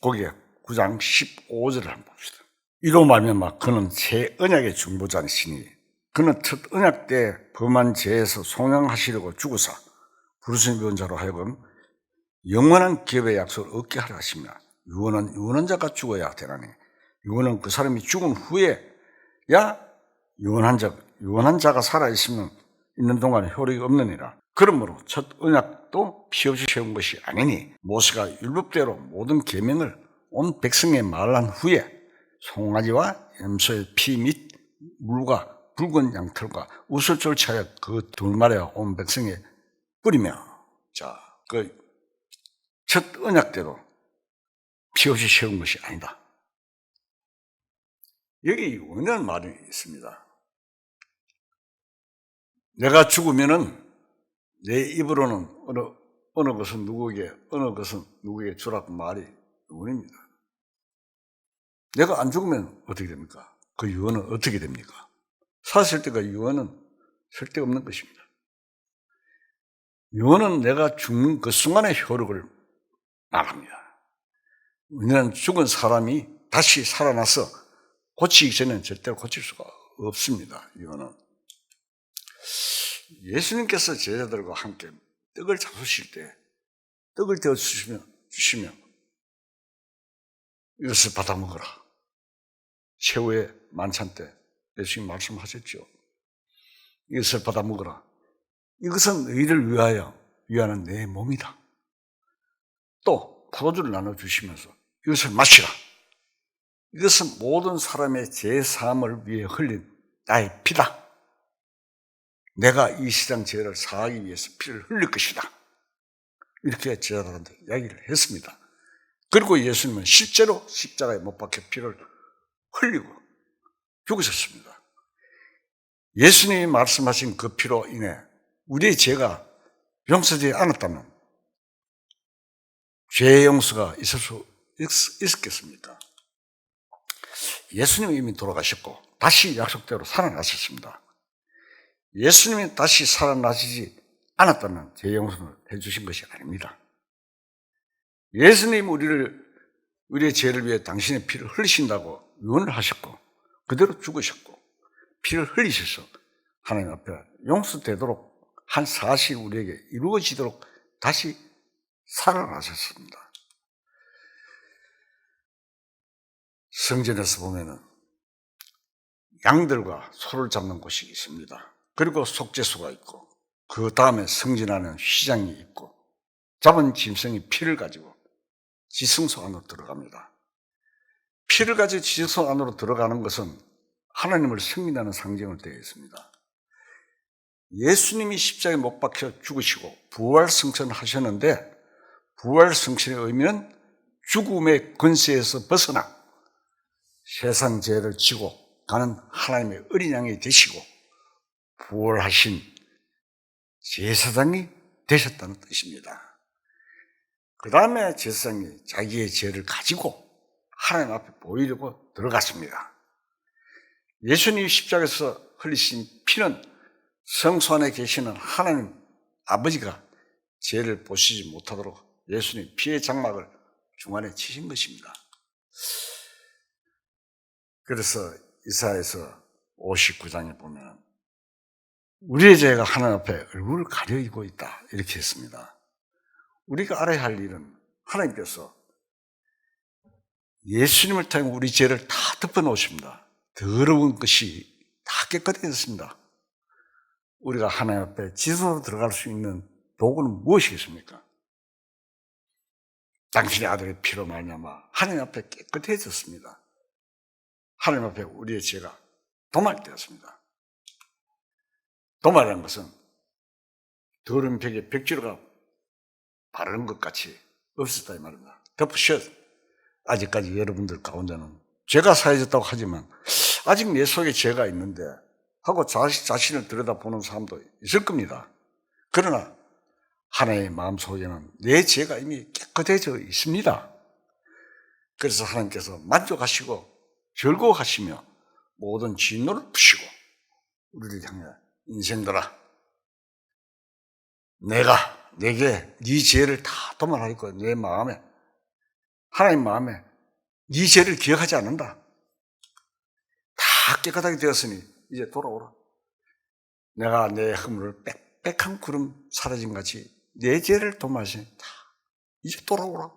9장 15절을 한번 봅시다. 이로 말미암아 그는 새 언약의 중보자이시니 그는 첫 언약 때 범한 죄에서 속량하시려고 죽으사 부르심의 변자로 하여금 영원한 기업의 약속을 얻게 하려 하십니다. 유언은 유언자가 죽어야 되나니 유언은 그 사람이 죽은 후에야 유언한 자가 살아있으면 있는 동안 효력이 없느니라. 그러므로 첫 언약도 피 없이 세운 것이 아니니 모세가 율법대로 모든 계명을 온 백성에 말한 후에 송아지와 염소의 피 및 물과 붉은 양털과 웃을 졸차여 그 둘말에 온 백성에 뿌리며 그 첫 언약대로 피 없이 세운 것이 아니다. 여기 유언이라는 말이 있습니다. 내가 죽으면은 내 입으로는 어느 것은 누구에게 주라고 말이 유언입니다. 내가 안 죽으면 어떻게 됩니까? 그 유언은 어떻게 됩니까? 사실 때가 유언은 쓸데없는 것입니다. 유언은 내가 죽는 그 순간의 효력을 말합니다. 왜냐하면 죽은 사람이 다시 살아나서 고치기 전에는 절대로 고칠 수가 없습니다. 유언은. 예수님께서 제자들과 함께 떡을 잡수실 때 떡을 떼어 주시면 이것을 받아 먹어라. 최후의 만찬 때 예수님 말씀하셨죠. 이것을 받아 먹어라. 이것은 너희를 위하는 내 몸이다. 또 포도주를 나눠주시면서 이것을 마시라. 이것은 모든 사람의 죄사함을 위해 흘린 나의 피다. 내가 이 세상 죄를 사하기 위해서 피를 흘릴 것이다. 이렇게 제자들한테 이야기를 했습니다. 그리고 예수님은 실제로 십자가에 못 박혀 피를 흘리고 죽으셨습니다. 예수님이 말씀하신 그 피로 인해 우리의 죄가 용서되지 않았다면 죄의 용서가 있을 수 있었겠습니까? 예수님이 이미 돌아가셨고 다시 약속대로 살아나셨습니다. 예수님이 다시 살아나시지 않았다면 죄 용서를 해주신 것이 아닙니다. 예수님 우리의 죄를 위해 당신의 피를 흘리신다고 유언을 하셨고 그대로 죽으셨고 피를 흘리셔서 하나님 앞에 용서되도록 한 사실이 우리에게 이루어지도록 다시 살아나셨습니다. 성전에서 보면은 양들과 소를 잡는 곳이 있습니다. 그리고 속죄소가 있고 그 다음에 성전하는 휘장이 있고 잡은 짐승이 피를 가지고 지성소 안으로 들어갑니다. 피를 가지고 지성소 안으로 들어가는 것은 하나님을 승인하는 상징을 되어 있습니다. 예수님이 십자가에 못 박혀 죽으시고 부활 승천하셨는데 부활 승천의 의미는 죽음의 권세에서 벗어나 세상 죄를 지고 가는 하나님의 어린 양이 되시고 부활하신 제사장이 되셨다는 뜻입니다. 그 다음에 제사장이 자기의 죄를 가지고 하나님 앞에 보이려고 들어갔습니다. 예수님이 십자가에서 흘리신 피는 성소 안에 계시는 하나님 아버지가 죄를 보시지 못하도록 예수님 피의 장막을 중간에 치신 것입니다. 그래서 이사야서 59장에 보면 우리의 죄가 하나님 앞에 얼굴을 가리고 있다 이렇게 했습니다. 우리가 알아야 할 일은 하나님께서 예수님을 통해 우리 죄를 다 덮어놓으십니다. 더러운 것이 다 깨끗해졌습니다. 우리가 하나님 앞에 지성으로 들어갈 수 있는 도구는 무엇이겠습니까? 당신의 아들의 피로 말미암아 하나님 앞에 깨끗해졌습니다. 하나님 앞에 우리의 죄가 도말되었습니다. 도말이라는 것은 더러운 벽에 벽지로가 바르는 것 같이 없었다 이 말입니다. 덮으셨. 아직까지 여러분들 가운데는 죄가 사해졌다고 하지만 아직 내 속에 죄가 있는데 하고 자신을 들여다보는 사람도 있을 겁니다. 그러나 하나님의 마음속에는 내 죄가 이미 깨끗해져 있습니다. 그래서 하나님께서 만족하시고 즐거워하시며 모든 진노를 푸시고 우리를 향해 인생들아 내가 내게 네 죄를 다 도말하고 내 마음에 하나님 마음에 네 죄를 기억하지 않는다. 다 깨끗하게 되었으니 이제 돌아오라. 내가 내 허물을 빽빽한 구름 사라진 같이 내 죄를 도말하시니 다 이제 돌아오라.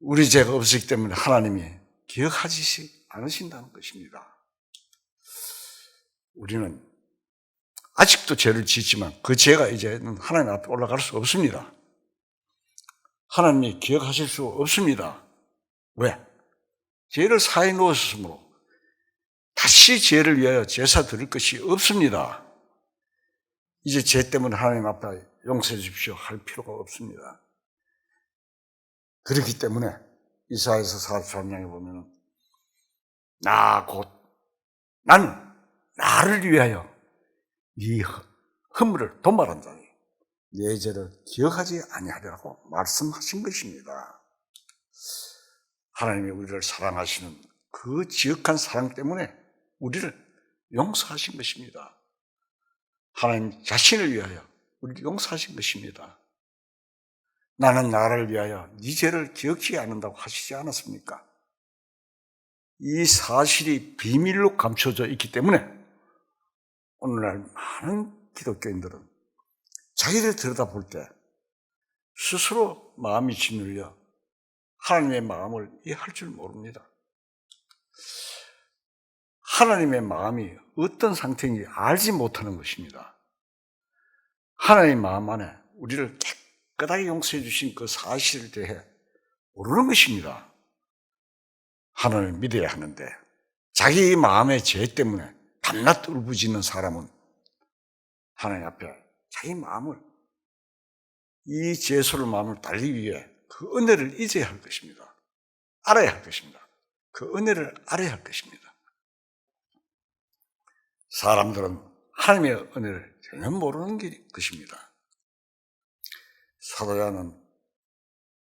우리 죄가 없었기 때문에 하나님이 기억하지 않으신다는 것입니다. 우리는 아직도 죄를 짓지만 그 죄가 이제는 하나님 앞에 올라갈 수 없습니다. 하나님이 기억하실 수 없습니다. 왜? 죄를 사해 놓으셨으므로 다시 죄를 위하여 제사 드릴 것이 없습니다. 이제 죄 때문에 하나님 앞에 용서해 주십시오 할 필요가 없습니다. 그렇기 때문에 이사야서 43장에 보면 나는 나를 위하여 네 허물을 도말한다니 내 죄를 기억하지 아니하리라고 말씀하신 것입니다. 하나님이 우리를 사랑하시는 그 지극한 사랑 때문에 우리를 용서하신 것입니다. 하나님 자신을 위하여 우리를 용서하신 것입니다. 나는 나를 위하여 네 죄를 기억지 않는다고 하시지 않았습니까? 이 사실이 비밀로 감춰져 있기 때문에 오늘날 많은 기독교인들은 자기를 들여다볼 때 스스로 마음이 짓눌려 하나님의 마음을 이해할 줄 모릅니다. 하나님의 마음이 어떤 상태인지 알지 못하는 것입니다. 하나님의 마음 안에 우리를 깨끗하게 용서해 주신 그 사실에 대해 모르는 것입니다. 하나님을 믿어야 하는데 자기 마음의 죄 때문에 밤낮 울부짖는 사람은 하나님 앞에 자기 마음을 이 죄스러운 마음을 달리기 위해 그 은혜를 잊어야 할 것입니다. 알아야 할 것입니다. 그 은혜를 알아야 할 것입니다. 사람들은 하나님의 은혜를 전혀 모르는 것입니다. 사도 요한은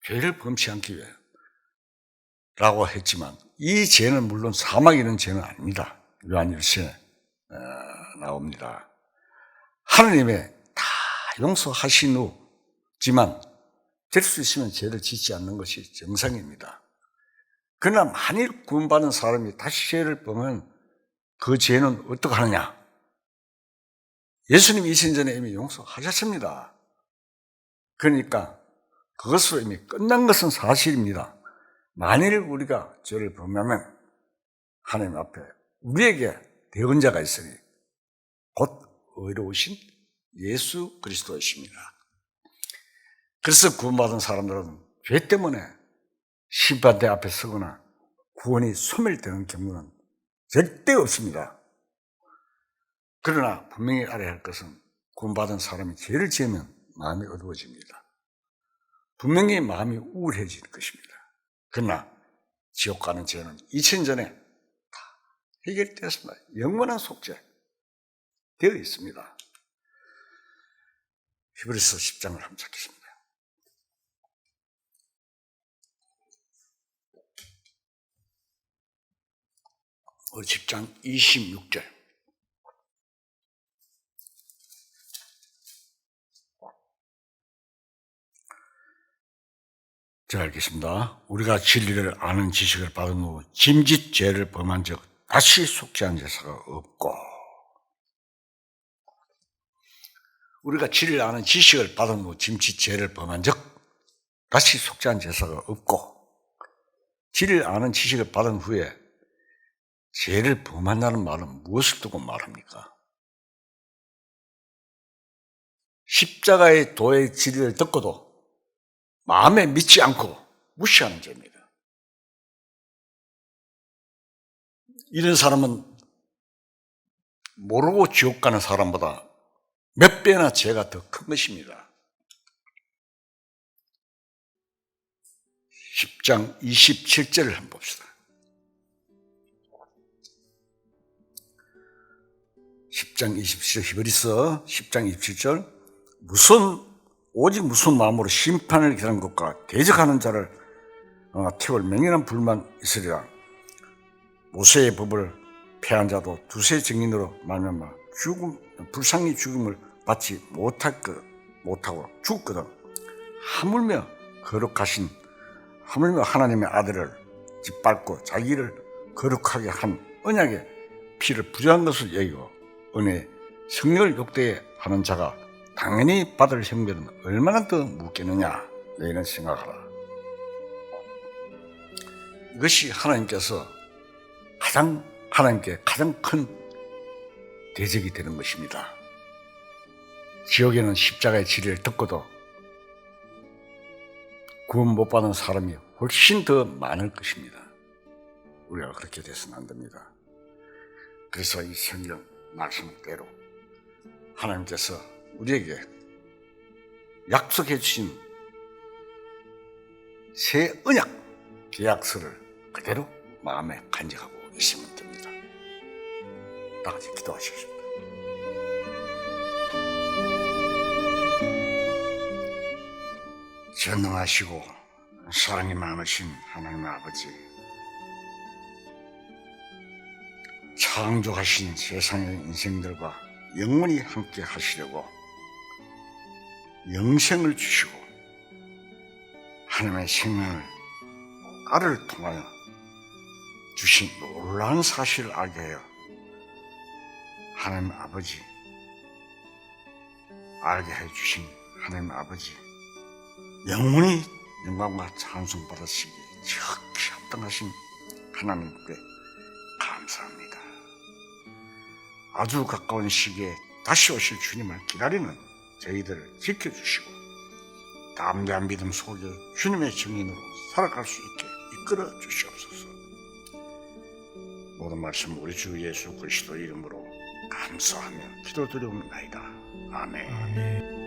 죄를 범치 않기 위해 라고 했지만 이 죄는 물론 사망에 이르는 죄는 아닙니다. 요한 1서에 나옵니다. 하나님의 다 용서하신 후지만 될 수 있으면 죄를 짓지 않는 것이 정상입니다. 그러나 만일 구원받은 사람이 다시 죄를 범하면 그 죄는 어떻게 하느냐? 예수님이 이신 전에 이미 용서하셨습니다. 그러니까 그것으로 이미 끝난 것은 사실입니다. 만일 우리가 죄를 범하면 하나님 앞에 우리에게 대언자가 있으니 곧 의로우신 예수 그리스도이십니다. 그래서 구원받은 사람들은 죄 때문에 심판대 앞에 서거나 구원이 소멸되는 경우는 절대 없습니다. 그러나 분명히 알아야 할 것은 구원받은 사람이 죄를 지으면 마음이 어두워집니다. 분명히 마음이 우울해질 것입니다. 그러나 지옥 가는 죄는 2000년 전에 다 해결되었습니다. 영원한 속죄 되어 있습니다. 히브리서 10장을 한번 찾겠습니다. 10장 26절. 자, 알겠습니다. 우리가 진리를 아는 지식을 받은 후 짐짓 죄를 범한 적 다시 속죄한 제사가 없고, 우리가 진리를 아는 지식을 받은 후 짐짓 죄를 범한 적 다시 속죄한 제사가 없고, 진리를 아는 지식을 받은 후에 죄를 범한다는 말은 무엇을 두고 말합니까? 십자가의 도의 진리를 듣고도 마음에 믿지 않고 무시하는 죄입니다. 이런 사람은 모르고 지옥 가는 사람보다 몇 배나 죄가 더 큰 것입니다. 10장 27절을 한번 봅시다. 10장 27절 히브리서 10장 27절 오직 무슨 마음으로 심판을 기다리는 것과 대적하는 자를 태울 맹렬한 불만 있으리라. 모세의 법을 폐한 자도 두세 증인으로 말미암아 불쌍히 죽음을 받지 못하고 죽거든. 하물며 하나님의 아들을 짓밟고 자기를 거룩하게 한 언약의 피를 부정한 것을 여기고 은혜의 성령을 욕되게 하는 자가 당연히 받을 형벌은 얼마나 더 무겁겠느냐, 너희는 생각하라. 이것이 하나님께 가장 큰 대적이 되는 것입니다. 지옥에는 십자가의 진리를 듣고도 구원 못 받은 사람이 훨씬 더 많을 것입니다. 우리가 그렇게 돼서는 안 됩니다. 그래서 이 성경 말씀대로 하나님께서 우리에게 약속해 주신 새 언약 계약서를 그대로 마음에 간직하고 있으면 됩니다. 다 같이 기도하시겠습니다. 전능하시고 사랑이 많으신 하나님 아버지, 창조하신 세상의 인생들과 영원히 함께 하시려고 영생을 주시고 하나님의 생명을 알을 통하여 주신 놀라운 사실을 알게 하여 하나님 아버지, 알게 해주신 하나님 아버지, 영원히 영광과 찬송 받으시기에 적히 합당하신 하나님께 감사합니다. 아주 가까운 시기에 다시 오실 주님을 기다리는 저희들을 지켜주시고 담대한 믿음 속에 주님의 증인으로 살아갈 수 있게 이끌어 주시옵소서. 모든 말씀 우리 주 예수 그리스도 이름으로 감사하며 기도드리옵나이다. 아멘.